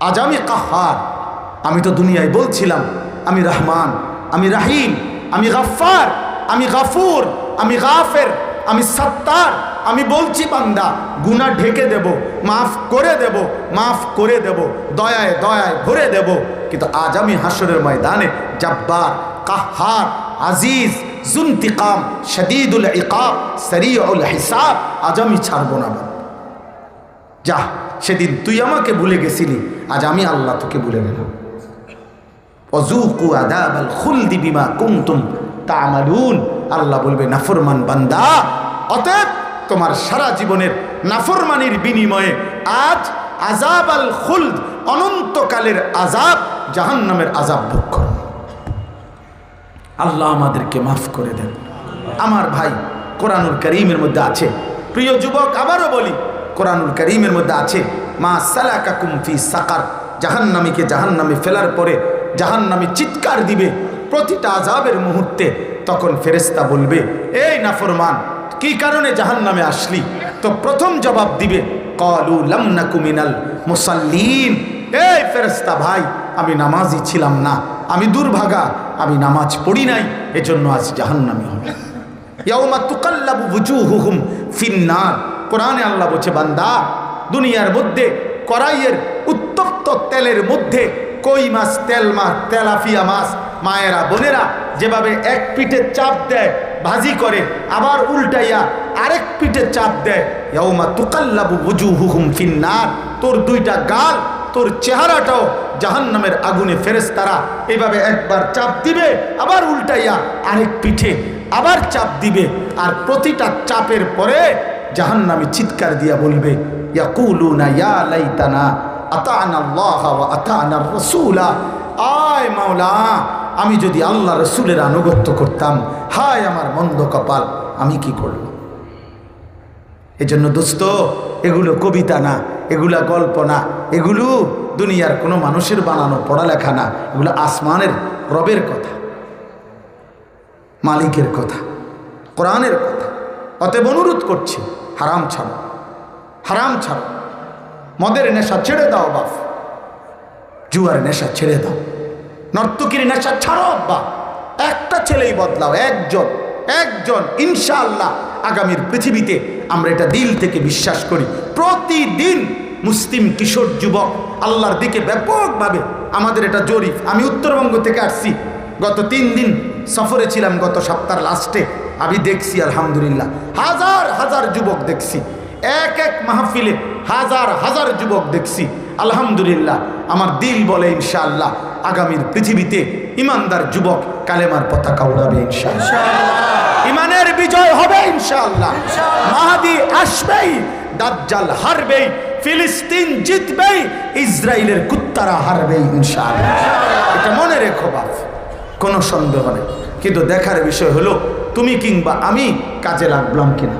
আজ আমি কাহার। আমি তো দুনিয়ায় বলছিলাম আমি রহমান, আমি রাহিম, আমি গফফার, আমি গফুর, আমি গাফের, আমি সত্তার। আমি বলছি বান্দা গুনাহ ঢেকে দেব, মাফ করে দেব, মাফ করে দেব, দয়ায় দয়ায় ভরে দেব। কিন্তু আজ আমি হাসরের ময়দানে জব্বার, কাহার, আজিজ, জুনতিকাম, শদীদুল ইকাব, সরিউল হিসাব, আজ আমি ছাড়ব না। যা, সেদিন তুই আমাকে ভুলে গেছিলি, আজ আমি আল্লাহ তোকে ভুলে গেলাম। ওয়াজুকু আযাবাল খুলদি বিমা কুনতুম তা'মালুন। আল্লাহ বলবে, নাফরমান বান্দা, অতএব তোমার সারা জীবনের নাফরমানির বিনিময়ে আজ আযাবাল খুলদ, অনন্তকালের আযাব, জাহান্নামের আযাব ভোগ করো। আল্লাহ আমাদেরকে মাফ করে দেন। আমার ভাই, কোরআনুল কারীমের মধ্যে আছে, প্রিয় যুবক আবারও বলি, কোরআনুল কারীমের মধ্যে আছে, মা সালাকাকুম ফি সাকার। জাহান্নামীকে জাহান্নামে ফেলার পরে জাহান্নামী চিৎকার দিবে প্রতিটা আযাবের মুহূর্তে। তখন ফেরেশতা বলবে, এই নাফরমান, কি কারণে জাহান্নামে আসলি? তো প্রথম জবাব দিবে, ক্বালু লাম নাকু মিনাল মুসাল্লিন। এই ফেরেশতা ভাই, আমি নামাজি ছিলাম না, আমি দুর্ভাগা, আমি নামাজ পড়ি নাই, এজন্য আজ জাহান্নামী হবে। ইয়াউমা তুকাল্লাবু ওয়ুজুহুহুম ফিন্নার। কোরআনে আল্লাহ বলছে, বান্দা, দুনিয়ার মধ্যে কড়াইয়ের উত্তপ্ত তেলের মধ্যে কই মাছ, তেল মাছ, তেলাপিয়া মাছ, মায়েরা বোনেরা যেভাবে এক পিঠে চাপ দেয় ভাজি করে, আবার উল্টাইয়া আরেক পিঠে চাপ দেয়। ইয়াউমা তুকাল্লাবু ওয়ুজুহুহুম ফিন্নার। তোর দুইটা গাল, তোর চেহারাটাও জাহান্নামের আগুনে ফেরেশতারা এভাবে একবার চাপ দিবে, আবার উল্টাইয়া আরেক পিঠে আবার চাপ দিবে। আর প্রতিটা চাপের পরে জাহান্নামী চিৎকার দিয়া বলবে, ইয়াকুলুনা ইয়া লাইতানা আতা'না আল্লাহ ওয়া আতা'না রাসূলা। আয় মাওলা, আমি যদি আল্লাহ রাসূলের আনুগত্য করতাম, হায় আমার মন্দ কপাল, আমি কি করব? এজন্য দোস্ত, এগুলো কবিতা না, এগুলা গল্প না, এগুলো দুনিয়ার কোনো মানুষের বানানো পড়ালেখা না, এগুলো আসমানের রবের কথা, মালিকের কথা, কোরআনের কথা। অতএব অনুরোধ করছি, হারাম ছাড়ো, হারাম ছাড়ো, মদের নেশা ছেড়ে দাও বাপ, জুয়ার নেশা ছেড়ে দাও, নর্তকীর নেশা ছাড়ো আব্বা। একটা ছেলেই বদলাও, একজন ইনশাআল্লাহ আগামীর পৃথিবীতে আমরা এটা দিল থেকে বিশ্বাস করি। প্রতিদিন মুসলিম কিশোর যুবক আল্লাহর দিকে ব্যাপকভাবে, আমাদের এটা জরিপ, আমি উত্তরবঙ্গ থেকে আসছি, গত 3 দিন সফরে ছিলাম, গত সপ্তাহের লাস্টে আমি দেখছি আলহামদুলিল্লাহ হাজার হাজার যুবক দেখছি, এক মাহফিলে হাজার হাজার যুবক দেখছি আলহামদুলিল্লাহ। আমার দিল বলে ইনশাআল্লাহ আগামীর পৃথিবীতে ইমানদার যুবক কালেমার পতাকা উড়াবে ইনশাআল্লাহ, ইমানের বিজয় হবে ইনশাআল্লাহ, মাহদি আসবেই, দাজ্জাল হারবেই, ফিলিস্তিন জিতবেই, ইসরায়েলের কুত্তারা হারবেই ইনশাআল্লাহ। এটা মনে রেখো বাপ, কোনো সন্দেহ নেই। কিন্তু দেখার বিষয় হলো তুমি কিংবা আমি কাজে লাগলাম কিনা।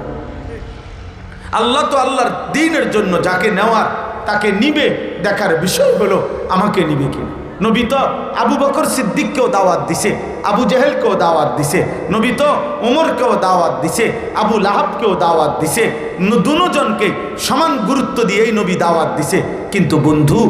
আল্লাহ তো আল্লাহর দ্বীনের জন্য যাকে নেওয়ার তাকে নিবে, দেখার বিষয় হলো আমাকে নিবে কিনা। নবী তো আবু বকর সিদ্দিককেও দাওয়াত দিছে, আবু জেহেলকেও দাওয়াত দিছে, নবী তো ওমরকেও দাওয়াত দিছে, আবু লাহাবকেও দাওয়াত দিছে, দুজনকে সমান গুরুত্ব দিয়েই নবী দাওয়াত দিছে। কিন্তু বন্ধু,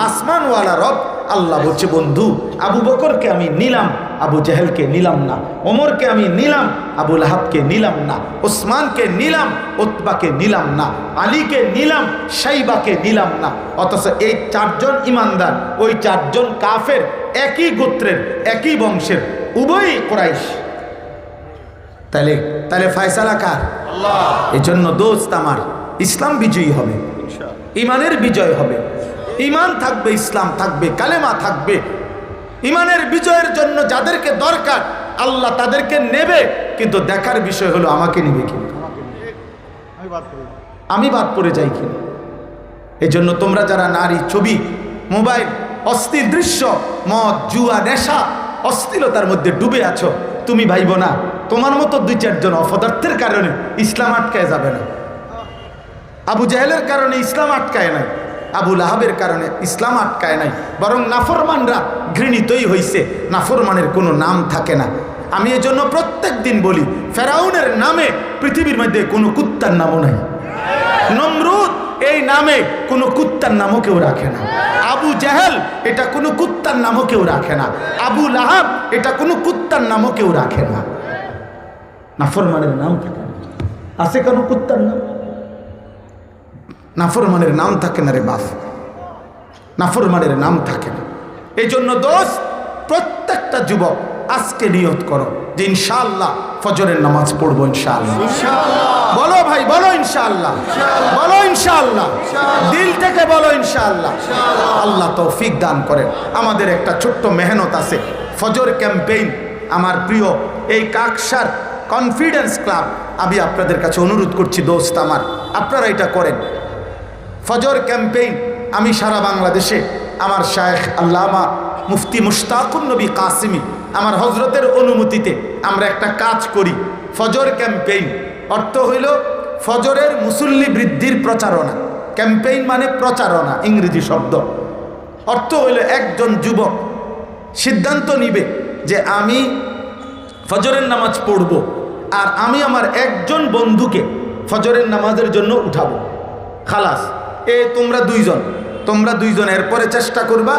আসমানওয়ালা রব আল্লাহ বলছে, বন্ধু আবু বকরকে আমি নিলাম, আবু জেহেলকে নিলাম না, ওমরকে আমি নিলাম, আবু লাহাবকে নিলাম না, ওসমানকে নিলাম, উতবাকে নিলাম না, আলীকে নিলাম, শাইবাকে নিলাম না। অথচ এই 4 জন ইমানদার, ওই 4 জন কাফের, একই গোত্রের, একই বংশের, উভয়ই কুরাইশ। তাহলে ফয়সালা কার? আল্লাহ। এই জন্য দোস্ত আমার, ইসলাম বিজয়ী হবে, ইমানের বিজয় হবে, ইমান থাকবে, ইসলাম থাকবে, কালেমা থাকবে। ইমানের বিজয়ের জন্য যাদেরকে দরকার আল্লাহ তাদেরকে নেবে, কিন্তু দেখার বিষয় হলো আমাকে নেবে কিনা, আমি বাদ পড়ে যাই কিনা। এই জন্য তোমরা যারা নারী, ছবি, মোবাইল, অস্থির দৃশ্য, মদ, জুয়া, নেশা, অস্থিরতার মধ্যে ডুবে আছো, তুমি ভাইব না তোমার মতো 2-4 জন অপদার্থের কারণে ইসলাম আটকায় যাবে না। আবু জাহেলের কারণে ইসলাম আটকায় নাই, আবু লাহাবের কারণে ইসলাম আটকায় নাই, বরং নাফরমানরা ঘৃণিতই হইছে। নাফরমানের কোনো নাম থাকে না। আমি এজন্য প্রত্যেক দিন বলি, ফেরাউনের নামে পৃথিবীর মধ্যে কোনো কুত্তার নামও নাই। নমরুদ এই নামে কোনো কুত্তার নামও কেউ রাখে না। আবু জাহেল এটা কোনো কুত্তার নামও কেউ রাখে না। আবু লাহাব এটা কোনো কুত্তার নামও কেউ রাখে না। নাফরমানের নাম থাকে না। আছে কোনো কুত্তার নাম? নাফরমানের নাম থাকে না রে বাপ, নাফরমানের নাম থাকে না। এই জন্য দোস্ত, প্রত্যেকটা যুবক আজকে নিয়ত করো যে ইনশাআল্লাহ ফজরের নামাজ পড়বো ইনশাআল্লাহ। বলো ভাই, বলো ইনশাআল্লাহ, বলো ইনশাআল্লাহ, দিল থেকে বলো ইনশাআল্লাহ। আল্লাহ তৌফিক দান করেন। আমাদের একটা ছোট্ট মেহনত আছে, ফজর ক্যাম্পেইন। আমার প্রিয় এই কাকসার কনফিডেন্স ক্লাব, আমি আপনাদের কাছে অনুরোধ করছি দোস্ত আমার, আপনারা এটা করেন। ফজর ক্যাম্পেইন আমি সারা বাংলাদেশে আমার শায়েখ আল্লামা মুফতি মুশতাকুন নবী কাসিমি, আমার হজরতের অনুমতিতে আমরা একটা কাজ করি। ফজর ক্যাম্পেইন অর্থ হইল ফজরের মুসল্লি বৃদ্ধির প্রচারণা। ক্যাম্পেইন মানে প্রচারণা, ইংরেজি শব্দ। অর্থ হইল একজন যুবক সিদ্ধান্ত নিবে যে আমি ফজরের নামাজ পড়ব, আর আমি আমার একজন বন্ধুকে ফজরের নামাজের জন্য উঠাবো। খালাস, তোমরা 2 জন, তোমরা 2 জন, এরপরে চেষ্টা করবা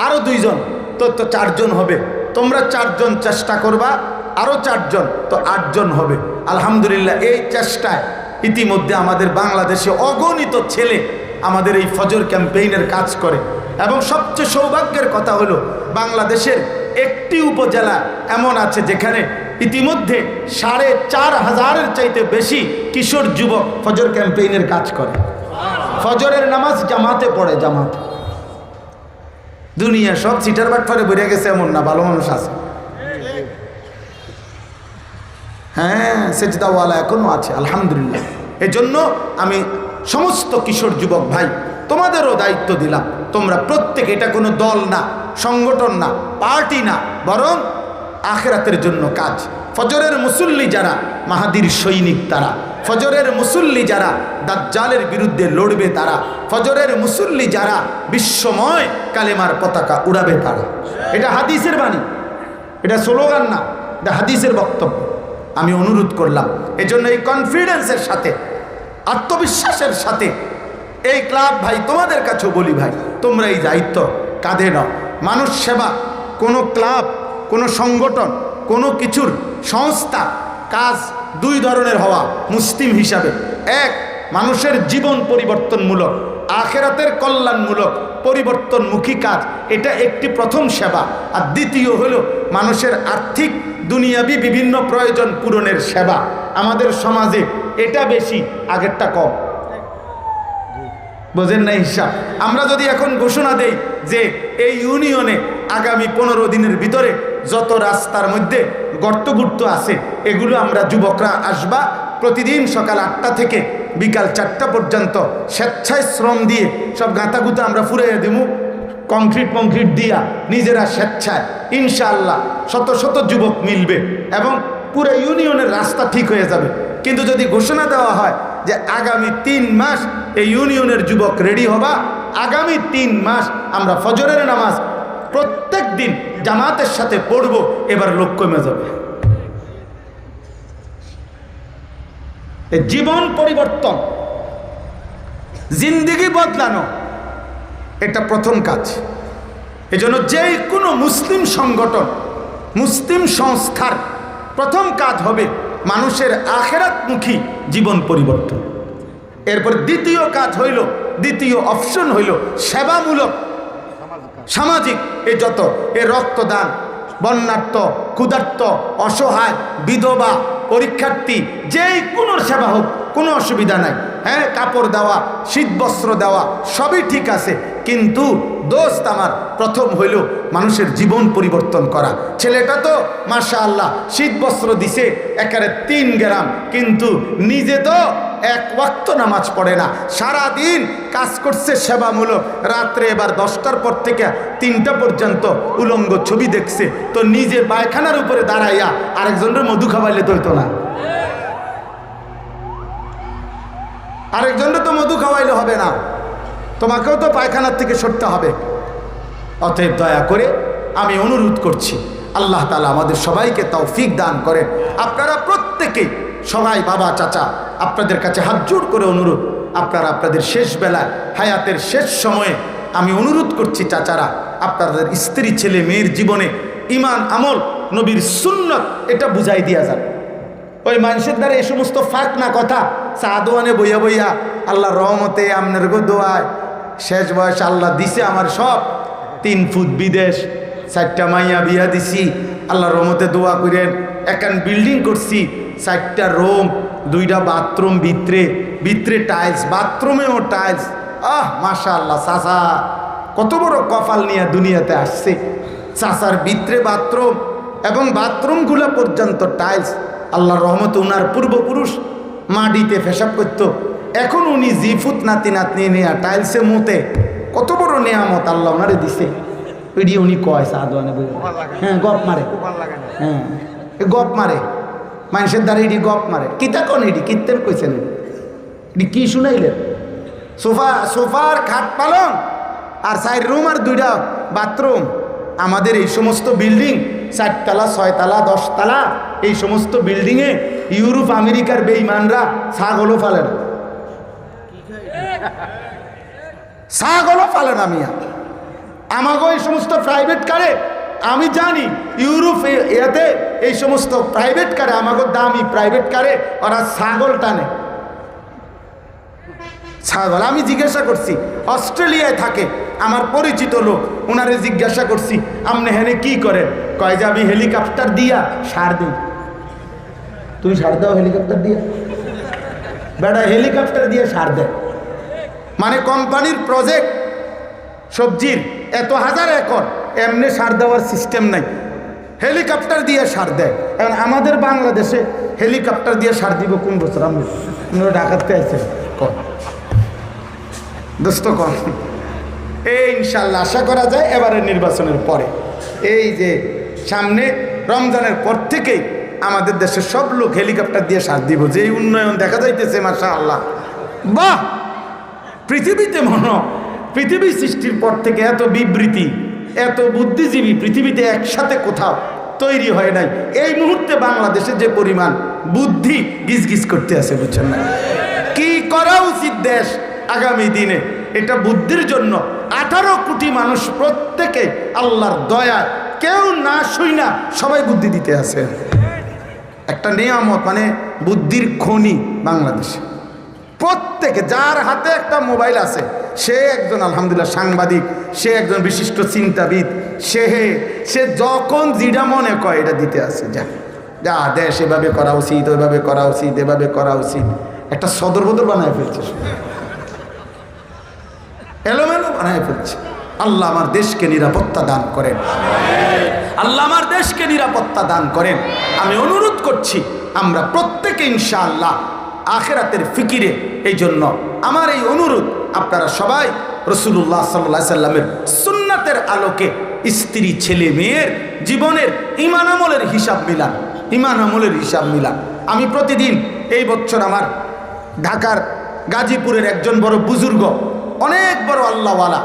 আরো 2 জন, তো 4 জন হবে। তোমরা 4 জন চেষ্টা করবা, আরো 4 জন, তো 8 জন হবে। আলহামদুলিল্লাহ, এই চেষ্টায় ইতিমধ্যে আমাদের বাংলাদেশে অগণিত ছেলে আমাদের এই ফজর ক্যাম্পেইনের কাজ করে। এবং সবচেয়ে সৌভাগ্যের কথা হলো, বাংলাদেশের একটি উপজেলা এমন আছে যেখানে ইতিমধ্যে 4500-এর চাইতে বেশি কিশোর যুবক ফজর ক্যাম্পেইনের কাজ করে। ফজরের নামাজ জামাতে পড়ে, জামাত। দুনিয়া সব সিটার বাটফারে বেরিয়ে গেছে এমন না, ভালো মানুষ আছে। হ্যাঁ, সেজদাওয়ালা এখনো আছে আলহামদুলিল্লাহ। এজন্য আমি সমস্ত কিশোর যুবক ভাই তোমাদেরও দায়িত্ব দিলাম, তোমরা প্রত্যেক, এটা কোনো দল না, সংগঠন না, পার্টি না, বরং আখিরাতের জন্য কাজ। ফজরের মুসল্লি যারা, মাহাদির সৈনিক তারা, ফজরের মুসল্লি যারা দাজ্জালের বিরুদ্ধে লড়বে তারা, ফজরের মুসল্লি যারা বিশ্বময় কালেমার পতাকা উড়াবে তারা। এটা হাদিসের বাণী, এটা স্লোগান না, এটা হাদিসের বক্তব্য। আমি অনুরোধ করলাম এজন্য এই কনফিডেন্সের সাথে, আত্মবিশ্বাসের সাথে এই ক্লাব ভাই তোমাদের কাছেও বলি ভাই, তোমরা এই দায়িত্ব কাঁধে নাও। মানুষ সেবা, কোনো ক্লাব, কোনো সংগঠন, কোনো কিছুর সংস্থা কাজ দুই ধরনের হওয়া মুসলিম হিসাবে। এক, মানুষের জীবন পরিবর্তনমূলক, আখেরাতের কল্যাণমূলক পরিবর্তনমুখী কাজ, এটা একটি প্রথম সেবা। আর দ্বিতীয় হলো মানুষের আর্থিক দুনিয়াবি বিভিন্ন প্রয়োজন পূরণের সেবা। আমাদের সমাজে এটা বেশি, আগেরটা কম। বোঝেন না হিসাব? আমরা যদি এখন ঘোষণা দেই যে এই ইউনিয়নে আগামী 15 দিনের ভিতরে যত রাস্তার মধ্যে গর্ত আছে এগুলো আমরা যুবকরা আসবা, প্রতিদিন সকাল 8টা থেকে বিকাল 4টা পর্যন্ত স্বেচ্ছায় শ্রম দিয়ে সব গাঁতাগুতা আমরা ফুরাইয়া দিব, কংক্রিট দিয়া নিজেরা স্বেচ্ছায়, ইনশাআল্লাহ শত শত যুবক মিলবে এবং পুরো ইউনিয়নের রাস্তা ঠিক হয়ে যাবে। কিন্তু যদি ঘোষণা দেওয়া হয় যে আগামী 3 মাস এই ইউনিয়নের যুবক রেডি হবা, আগামী 3 মাস আমরা ফজরের নামাজ প্রত্যেক দিন জামাতের সাথে পড়ব, এবার লোক কমে যাবে। জীবন পরিবর্তন, জিন্দেগি বদলানো, এটা প্রথম কাজ। এজন্য যে কোনো মুসলিম সংগঠন, মুসলিম সংস্থার প্রথম কাজ হবে মানুষের আখেরাতমুখী জীবন পরিবর্তন। এরপর দ্বিতীয় কাজ হইল, দ্বিতীয় অপশন হইল সেবামূলক, সামাজিক। এ যত এ রক্তদান, বন্যার্থ, ক্ষুধার্ত, অসহায়, বিধবা, পরীক্ষার্থী, যেই কোনো সেবা হোক, কোনো অসুবিধা নাই। হ্যাঁ, কাপড় দেওয়া, শীত বস্ত্র দেওয়া সবই ঠিক আছে, কিন্তু দোস্ত আমার প্রথম হইল মানুষের জীবন পরিবর্তন করা। ছেলেটা তো মাশাআল্লাহ শীত বস্ত্র দিছে একেবারে 3 গ্রাম, কিন্তু নিজে তো 1 ওয়াক্ত নামাজ পড়ে না, সারাদিন কাজ করছে সেবামূলক, রাত্রে এবার 10টার পর থেকে 3টা পর্যন্ত উলঙ্গ ছবি দেখছে, তো নিজে পায়খানার উপরে দাঁড়াইয়া আরেকজনের মধু খাওয়াইলে তো হইতো না, আরেকজনের তো মধু খাওয়াইলে হবে না, তোমাকেও তো পায়খানার থেকে সরতে হবে। অতএব দয়া করে আমি অনুরোধ করছি, আল্লাহ তাআলা আমাদের সবাইকে তৌফিক দান করেন। আপনারা প্রত্যেকেই, সবাই বাবা চাচা, আপনাদের কাছে হাত জোড় করে অনুরোধ, আপনারা আপনাদের শেষ বেলায়, হায়াতের শেষ সময়ে আমি অনুরোধ করছি চাচারা, আপনাদের স্ত্রী ছেলে মেয়ের জীবনে ইমান, আমল, নবীর সুন্নত এটা বুঝাই দিয়া যান। ওই মানুষের দ্বারা এই সমস্ত ফাঁক না কথা, সাদোয়ানে বইয়া বইয়া আল্লাহ রহমতে আমনের গো দোয়ায় শেষ বয়স আল্লাহ দিছে আমার সব, 3 ফুট বিদেশ, 4টা মাইয়া বিয়া দিছি, আল্লাহ রহমতে দোয়া করেন, একান বিল্ডিং করছি, 4টা রুম, 2টা বাথরুম, ভিতরে টাইলস, বাথরুমেও টাইলস। মাশাআল্লাহ, চাচা কত বড় কপাল নিয়ে দুনিয়াতে আসছে। চাচার ভিতরে বাথরুম এবং বাথরুমগুলো পর্যন্ত টাইলস। আল্লাহর রহমতে উনার পূর্বপুরুষ মাটিতে পেশাব করতো, এখন উনি জিফুত নাতি নাতনি নিয়ে টাইলসে মুতে, কত বড় নেয়ামত আল্লাহ ওনারে দিছে। এটি উনি কয় সাদওয়ানে বই, হ্যাঁ গপ মারে, হ্যাঁ গপ মারে, মানুষের দ্বারা এটি গপ মারে। কিতা কোন এটি কীর্তেন কইছেন, এটি কি শুনাইলেন? সোফার খাট পালং আর 4 রুম আর 2টা বাথরুম। আমাদের এই সমস্ত বিল্ডিং 4 তলা, 6 তলা, 10 তলা, এই সমস্ত বিল্ডিংয়ে ইউরোপ আমেরিকার বেঈমানরা ছাগলও ফালে না, ছাগলও ফালে না মিয়া। আমাকে এই সমস্ত প্রাইভেট কারে, আমি জানি ইউরোপ এতে এই সমস্ত প্রাইভেট কারে, আমাকে দামি প্রাইভেট কারে ওরা ছাগল টানে, ছাগল। আমি জিজ্ঞাসা করছি, অস্ট্রেলিয়ায় থাকে আমার পরিচিত লোক, ওনারে জিজ্ঞাসা করছি আপনি হেনে কি করেন? কয় যে আমি হেলিকপ্টার দিয়া সার দিই। তুমি সার দাও হেলিকপ্টার দিয়া? বেটা হেলিকপ্টার দিয়ে সার দেয়, মানে কোম্পানির প্রজেক্ট সবজির এত 1000 একর, এমনি সার দেওয়ার সিস্টেম নাই, হেলিকপ্টার দিয়ে সার দেয়। এখন আমাদের বাংলাদেশে হেলিকপ্টার দিয়ে সার দিব কোন বছর? আমি ঢাকাতে আছে দোস্ত কম। এই ইনশাল্লাহ আশা করা যায় এবারের নির্বাচনের পরে, এই যে সামনে রমজানের পর থেকেই আমাদের দেশের সব লোক হেলিকপ্টার দিয়ে সাথ দিব, যে উন্নয়ন দেখা যাইতেছে মাশাআল্লাহ। বাহ, পৃথিবীতে পৃথিবী সৃষ্টির পর থেকে এত বিবৃতি, এত বুদ্ধিজীবী পৃথিবীতে একসাথে কোথাও তৈরি হয় নাই। এই মুহূর্তে বাংলাদেশে যে পরিমাণ বুদ্ধি গিজগিজ করতে আছে, বুঝছেন না? কি করা উচিত দেশ আগামী দিনে, এটা বুদ্ধির জন্য 18 কোটি মানুষ প্রত্যেকে আল্লাহর দয়া, কেউ না শুই না, সবাই বুদ্ধি দিতে আছে। একটা নিয়ামত, মানে বুদ্ধির খনি বাংলাদেশে। প্রত্যেকে যার হাতে একটা মোবাইল আছে সে একজন আলহামদুলিল্লাহ সাংবাদিক, সে একজন বিশিষ্ট চিন্তাবিদ, সে যখন যেটা মনে কয় এটা দিতে আছে। যা দেশ এভাবে করা উচিত, ওইভাবে করা উচিত, এভাবে করা উচিত, একটা সদরবদর বানায় ফেলছে, এলোমেলো বানায় ফেলছে। আল্লাহ আমার দেশকে নিরাপত্তা দান করেন, আল্লাহ আমার দেশকে নিরাপত্তা দান করেন। আমি অনুরোধ করছি আমরা প্রত্যেকে ইনশাআল্লাহ আখিরাতের ফিকিরে, এই জন্য আমার এই অনুরোধ, আপনারা সবাই রাসূলুল্লাহ সাল্লাল্লাহু আলাইহি সাল্লামের সুন্নাতের আলোকে স্ত্রী ছেলে মেয়ের জীবনের ঈমান আমলের হিসাব মিলান, ঈমান আমলের হিসাব মিলান। আমি প্রতিদিন, এই বছর আমার ঢাকার গাজীপুরের একজন বড় বুজুর্গ, অনেক বড় আল্লাহওয়ালা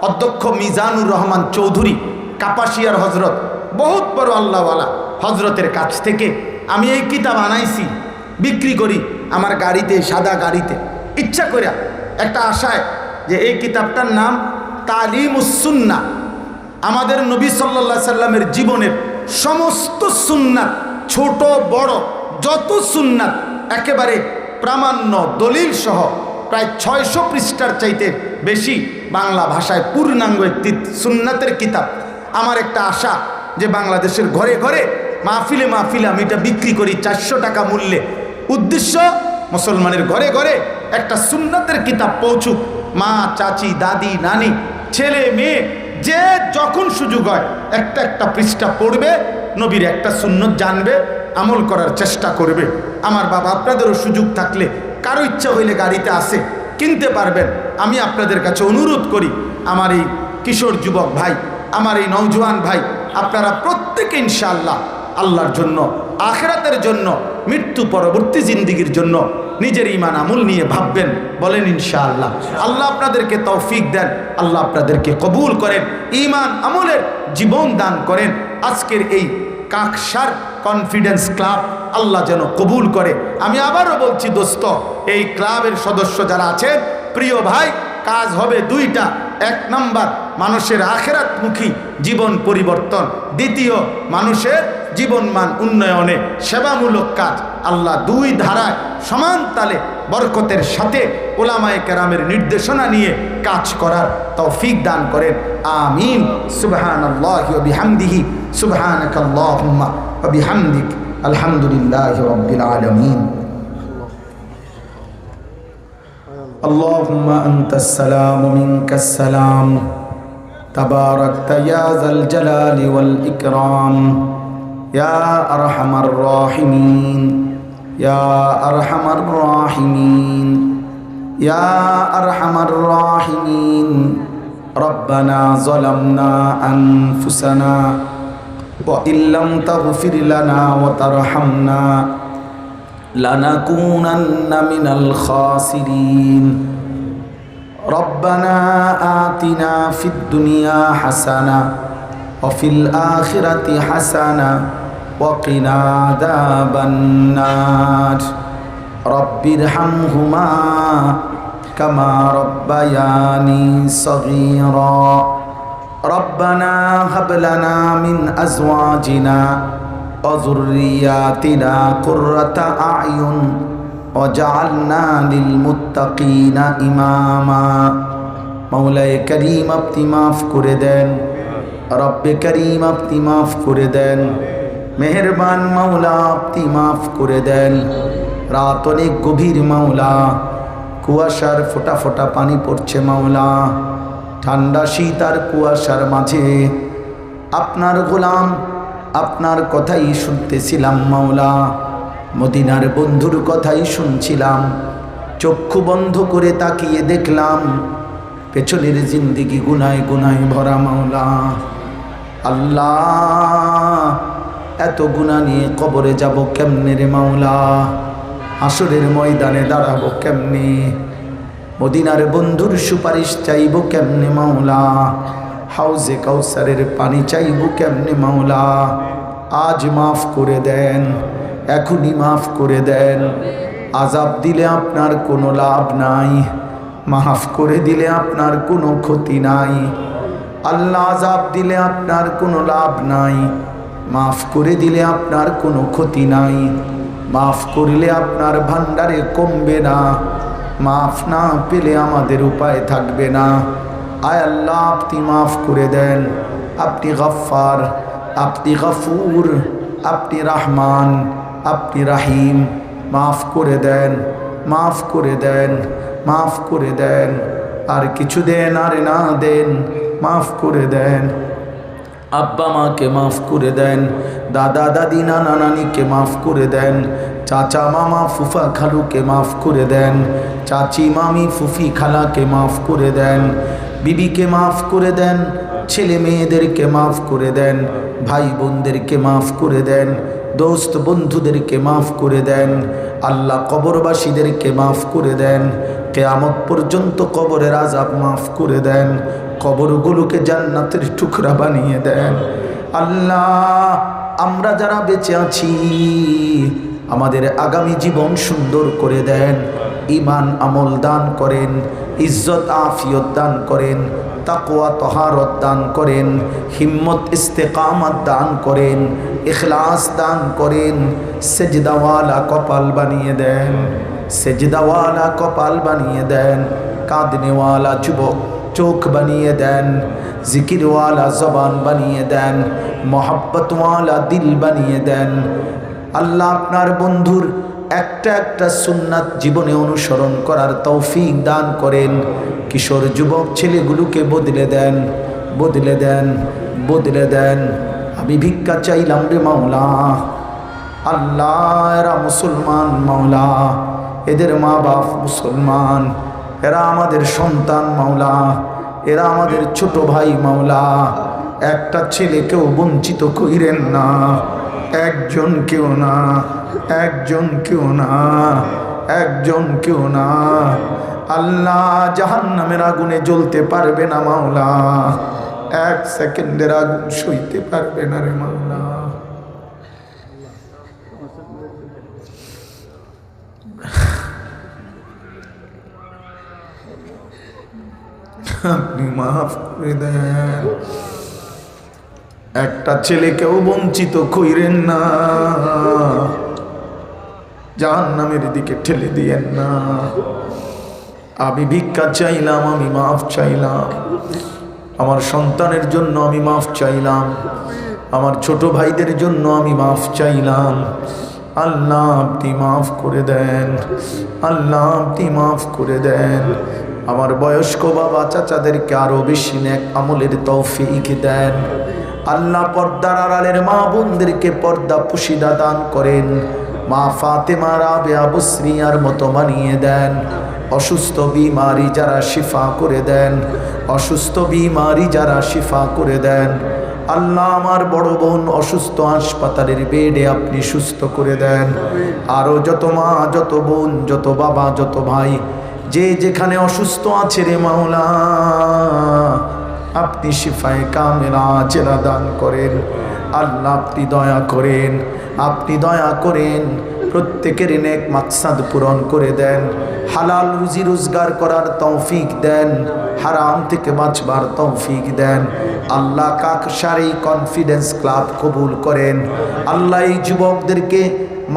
অধ্যক্ষ মিজানুর রহমান চৌধুরী, কাপাসিয়ার হজরত, বহুত বড় আল্লাহওয়ালা হজরতের কাছ থেকে আমি এই কিতাব আনাইছি, বিক্রি করি আমার গাড়িতে, সাদা গাড়িতে, ইচ্ছা করে একটা আশায়, যে এই কিতাবটার নাম তালিমুস সুন্নাহ। আমাদের নবী সাল্লাল্লাহু আলাইহি সাল্লামের জীবনের সমস্ত সুন্নাত, ছোট বড় যত সুন্নাত, একেবারে প্রামাণ্য দলিল সহ প্রায় 600 পৃষ্ঠার চাইতে বেশি বাংলা ভাষায় পূর্ণাঙ্গ একটি সুন্নাতের কিতাব। আমার একটা আশা যে বাংলাদেশের ঘরে ঘরে, মাহফিলে মাহফিলে আমি এটা বিক্রি করি 400 টাকা মূল্যে। উদ্দেশ্য মুসলমানের ঘরে ঘরে একটা সুন্নাতের কিতাব পৌঁছুক, মা, চাচি, দাদি, নানি, ছেলে মেয়ে, যে যখন সুযোগ হয় একটা একটা পৃষ্ঠা পড়বে, নবীর একটা সুন্নত জানবে, আমল করার চেষ্টা করবে। আমার বাবা, আপনাদেরও সুযোগ থাকলে, কারো ইচ্ছা হইলে গাড়িতে আসে কিনতে পারবেন। আমি আপনাদের কাছে অনুরোধ করি, আমার এই কিশোর যুবক ভাই, আমার এই নওজোয়ান ভাই, আপনারা প্রত্যেকে ইনশাআল্লাহ আল্লাহর জন্য, আখিরাতের জন্য, মৃত্যু পরবর্তী জিন্দেগির জন্য নিজের ঈমান আমল নিয়ে ভাববেন। বলেন ইনশাআল্লাহ। আল্লাহ আপনাদেরকে তৌফিক দেন, আল্লাহ আপনাদেরকে কবুল করেন, ঈমান আমলের জীবন দান করেন। আজকের এই কাকসার কনফিডেন্স ক্লাব আল্লাহ যেন কবুল করে। আমি আবারও বলছি দোস্ত, এই ক্লাবের সদস্য যারা আছেন, প্রিয় ভাই, কাজ হবে দুইটা। 1 নাম্বার, মানুষের আখিরাতমুখী জীবন পরিবর্তন। দ্বিতীয়, মানুষের জীবনমান উন্নয়নে সেবামূলক কাজ। আল্লাহ 2 ধারায় সমান তালে বরকতের সাথে উলামায়ে কেরামের নির্দেশনা নিয়ে কাজ করার তৌফিক দান করেন। আমিন। সুবহানাল্লাহি ওয়া বিহামদিহি, সুবহানাকাল্লাহুম্মা ওয়া বিহামদিক, আলহামদুলিল্লাহি রাব্বিল আলামিন। اللهم أنت السلام منك السلام تباركت يا ذا الجلال والإكرام يا أرحم الراحمين يا أرحم الراحمين يا أرحم الراحمين ربنا ظلمنا أنفسنا وإن لم تغفر لنا وترحمنا لنكونن من الخاسرين ربنا آتنا في الدنيا حسنة وفي الآخرة حسنة وقنا عذاب النار رب ارحمهما كما ربياني صغيرا ربنا هب لنا من أزواجنا وذرياتنا قرة أعين وجعلنا للمتقين إماما مولاي كريم আপনি মাফ করে দেন, রব্বে করিম আপনি মাফ করে দেন, মেহেরবান মাওলা আপনি মাফ করে দেন। রাত অনেক গভীর মাওলা, কুয়াশার ফোঁটা ফোঁটা পানি পড়ছে মাওলা, ঠান্ডা শীত আর কুয়াশার মাঝে আপনার গোলাম আপনার কথাই শুনতেছিলাম মাওলা, মদিনার বন্ধুর কথাই শুনছিলাম, চক্ষু বন্ধ করে তাকিয়ে দেখলাম পেছনের জিন্দেগি গুনায় গুনায় ভরা মাওলা। আল্লাহ এত গুনাহ নিয়ে কবরে যাব কেমনে রে মাওলা, হাসরের ময়দানে দাঁড়াবো কেমনে, মদিনার বন্ধুর সুপারিশ চাইব কেমনে মাওলা, হাউজে কাউসারের পানি চাইব কেমনে মাওলা। আজ মাফ করে দেন, এখনই মাফ করে দেন। আযাব দিলে আপনার কোনো লাভ নাই, মাফ করে দিলে আপনার কোনো ক্ষতি নাই। আল্লাহ আযাব দিলে আপনার কোনো লাভ নাই, মাফ করে দিলে আপনার কোনো ক্ষতি নাই। মাফ করলে আপনার ভান্ডারে কমবে না, মাফ না পেলে আমাদের উপায় থাকবে না। আয় আল্লাহ আপনি মাফ করে দেন, আপনি গফফার, আপনি গফুর, আপনি রহমান, আপনি রাহিম। মাফ করে দেন, মাফ করে দেন, মাফ করে দেন। আর কিছু দেন আর না দেন, মাফ করে দেন। আব্বা মাকে মাফ করে দেন, দাদা দাদি নানা নানিকে মাফ করে দেন, চাচা মামা ফুফা খালুকে মাফ করে দেন, চাচি মামি ফুফি খালাকে মাফ করে দেন, বিবিকে মাফ করে দেন, ছেলে মেয়েদেরকে মাফ করে দেন, ভাই বোনদেরকে মাফ করে দেন, দোস্ত বন্ধুদেরকে মাফ করে দেন। আল্লাহ কবরবাসীদেরকে মাফ করে দেন, কিয়ামত পর্যন্ত কবরের আযাব মাফ করে দেন, কবরগুলোকে জান্নাতের টুকরা বানিয়ে দেন। আল্লাহ আমরা যারা বেঁচে আছি আমাদের আগামী জীবন সুন্দর করে দেন, ঈমান আমল দান করেন, ইজ্জত আফিয়ত দান করেন, তাকওয়া তহারত দান করেন, হিম্মত ইস্তেকামত দান করেন, ইখলাস দান করেন, সেজদাওয়ালা কপাল বানিয়ে দেন, সেজদাওয়ালা কপাল বানিয়ে দেন, কাঁদনেওয়ালা যুবক চোখ বানিয়ে দেন, জিকিরওয়ালা জবান বানিয়ে দেন, মোহাব্বতওয়ালা দিল বানিয়ে দেন। আল্লাহ আপনার বন্ধুর একটা একটা সুন্নাত জীবনে অনুসরণ করার তৌফিক দান করেন। কিশোর যুবক ছেলেগুলোকে বদলে দেন, বদলে দেন, বদলে দেন। আমি ভিক্ষা চাইলাম রে মাওলা, আল্লাহ এরা মুসলমান মাওলা, এদের মা বাপ মুসলমান, এরা আমাদের সন্তান মাওলা, এরা আমাদের ছোট ভাই মাওলা। একটা ছেলেকেও বঞ্চিত কইরেন না, একজন কেউ না, একজন কেউ না, একজন কেউ না। আল্লাহ জাহান্নামের আগুনে জ্বলতে পারবে না মাওলা, এক সেকেন্ডের আগুন সইতে পারবে না রে মাওলা। আপনি মাফ করে দেন, একটা ছেলেকেও বঞ্চিত কইরেন না, জাহান্নামের দিকে ঠেলে দিয়েন না। আমি ভিক্ষা চাইলাম, আমি মাফ চাইলাম, আমার সন্তানের জন্য আমি মাফ চাইলাম, আমার ছোট ভাইদের জন্য আমি মাফ চাইলাম। আল্লাহ আপনি মাফ করে দেন, আল্লাহ আপনি মাফ করে দেন। আমার বয়স্ক বাবা চাচাদেরকে আরো বেশি নেক আমলের তৌফিক দেন। আল্লাহ পর্দার আড়ালের মা বোনদেরকে পর্দা পুশিদা দান করেন, মা ফাতেমা রাবেয়া বুসরিয়ার মতো বানিয়ে দেন। অসুস্থ বিমারি যারা শিফা করে দেন, অসুস্থ বিমারি যারা শিফা করে দেন। আল্লাহ আমার বড় বোন অসুস্থ, হাসপাতালের বেডে আপনি সুস্থ করে দেন। আরো যত মা, যত বোন, যত বাবা, যত ভাই যে যেখানে অসুস্থ আছে রে মাওলা, আপনি শিফায়ে কামেলা জেলা দান করেন। আল্লাহ আপনি দয়া করেন, আপনি দয়া করেন, প্রত্যেকের নেক মাকসাদ পূরণ করে দেন। হালাল রুজি রোজগার করার তৌফিক দেন, হারাম থেকে বাঁচবার তৌফিক দেন। আল্লাহ কাকসারি কনফিডেন্স ক্লাব কবুল করেন। আল্লাহ এই যুবকদেরকে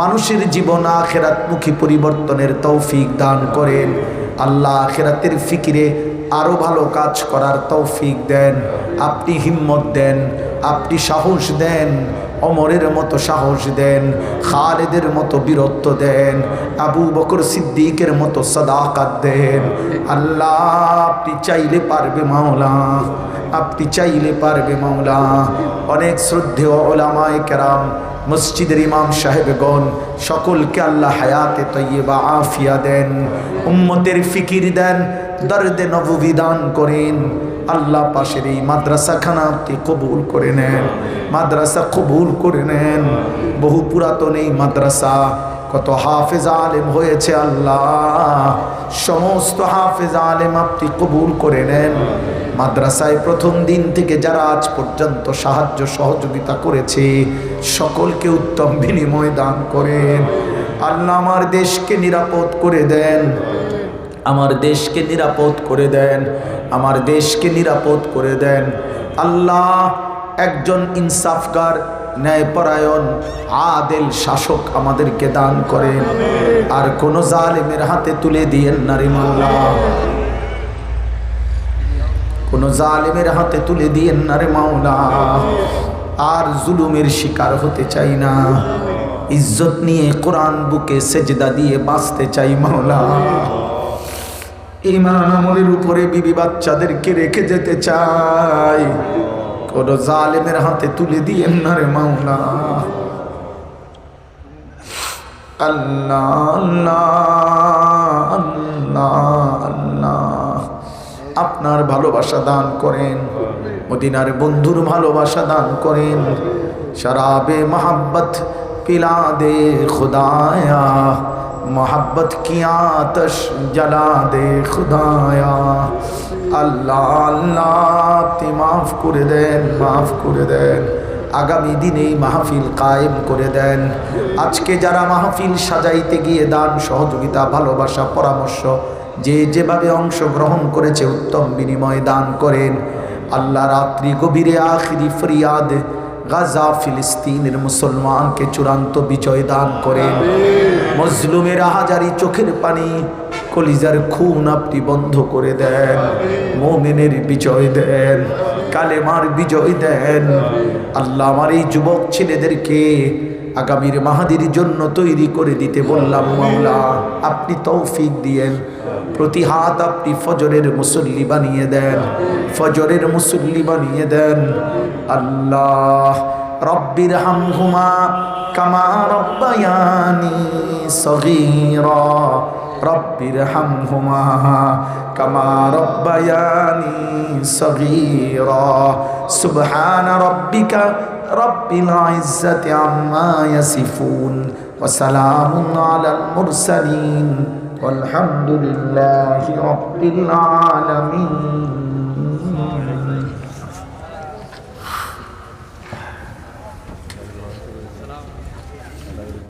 মানুষের জীবন আখিরাতমুখী পরিবর্তনের তৌফিক দান করেন। আল্লাহ আখিরাতের ফিকিরে আরো ভালো কাজ করার তৌফিক দেন। আপনি হিম্মত দেন, আপনি সাহস দেন, ওমরের মতো সাহস দেন, খালেদের মতো বীরত্ব দেন, আবু বকর সিদ্দিকের মতো সাদাকাত দেন। আল্লাহ আপনি চাইলে পারবে মাওলা, আপনি চাইলে পারবে মাওলা। অনেক শ্রদ্ধেয় ওলামায়ে কেরাম, মসজিদের ইমাম সাহেবগণ সকলকে আল্লাহ হায়াতে তৈয়বা আফিয়া দেন, উম্মতের ফিকির দেন, দর্দে নববী দান করেন। আল্লাহ পাশের এই মাদ্রাসাখানা আপনি কবুল করে নেন, মাদ্রাসা কবুল করে নেন। বহু পুরাতন এই মাদ্রাসা, কত হাফেজ আলেম হয়েছে আল্লাহ, সমস্ত হাফেজ আলেম আপনি কবুল করে নেন। মাদ্রাসায় প্রথম দিন থেকে যারা আজ পর্যন্ত সাহায্য সহযোগিতা করেছে সকলকে উত্তম বিনিময় দান করেন। আল্লাহ আমার দেশকে নিরাপদ করে দেন, আমার দেশকে নিরাপদ করে দেন, আমার দেশকে নিরাপদ করে দেন। আল্লাহ একজন ইনসাফগার, ন্যায়পরায়ণ, আদেল শাসক আমাদেরকে দান করেন, আর কোন জালেমের হাতে তুলে দিয়েন না রে মাওলা, কোন জালেমের হাতে তুলে দিয়েন না রে মাওলা। আর জুলুমের শিকার হতে চাই না, ইজ্জত নিয়ে কোরআন বুকে সেজদা দিয়ে বাঁচতে চাই মাওলা। ঈমান আমলের উপরে বিবি বাচ্চাদেরকে রেখে যেতে চাই, কোন জালেমের হাতে তুলে দিয়েন না রে মাওলা। আল্লাহ আল্লাহ আল্লাহ আল্লাহ, আপনার ভালোবাসা দান করেন, মদিনার বন্ধুর ভালোবাসা দান করেন। শরাবে মোহাব্বত পিলা দে খুদায়া, मोहब्बत की आतश जला दे खुदाया। আল্লাহ আল্লাহ আপনি মাফ করে দেন, মাফ করে দেন। আগামী দিনে এই মাহফিল কায়েম করে দেন। আজকে যারা মাহফিল সাজাইতে গিয়ে দান সহযোগিতা ভালোবাসা পরামর্শ যে যেভাবে অংশগ্রহণ করেছে উত্তম বিনিময় দান করেন। আল্লাহ রাত্রি গভীরে আখিরি ফরিয়াদ গাজা ফিলিস্তিনের মুসলমানকে চূড়ান্ত বিজয় দান করেন। মজলুমের আহাজারি চোখের পানি কলিজার খুন আপনি বন্ধ করে দেন, মুমিনের বিজয় দেন, কালেমার বিজয় দেন। আল্লাহ আমার এই যুবক ছেলেদেরকে আগামীর মাহাদির জন্য তৈরি করে দিতে বললাম মাওলা, আপনি তৌফিক দিয়েন। প্রতি হাত আপনি ফজরের মুসল্লি বানিয়ে দেন, ফজরের মুসল্লি বানিয়ে দেন। আল্লাহ রব্বির হামহুমা কামা রব্বায়ানি সগীরা, রব্বির হামহুমা কামা রব্বায়ানি সগীরা। সুবহান রব্বিকা রব্বিল ইজ্জাতি আম্মা ইয়াসিফুন ওয়া সালামুন আলাল মুরসালিন والحمد لله رب العالمين।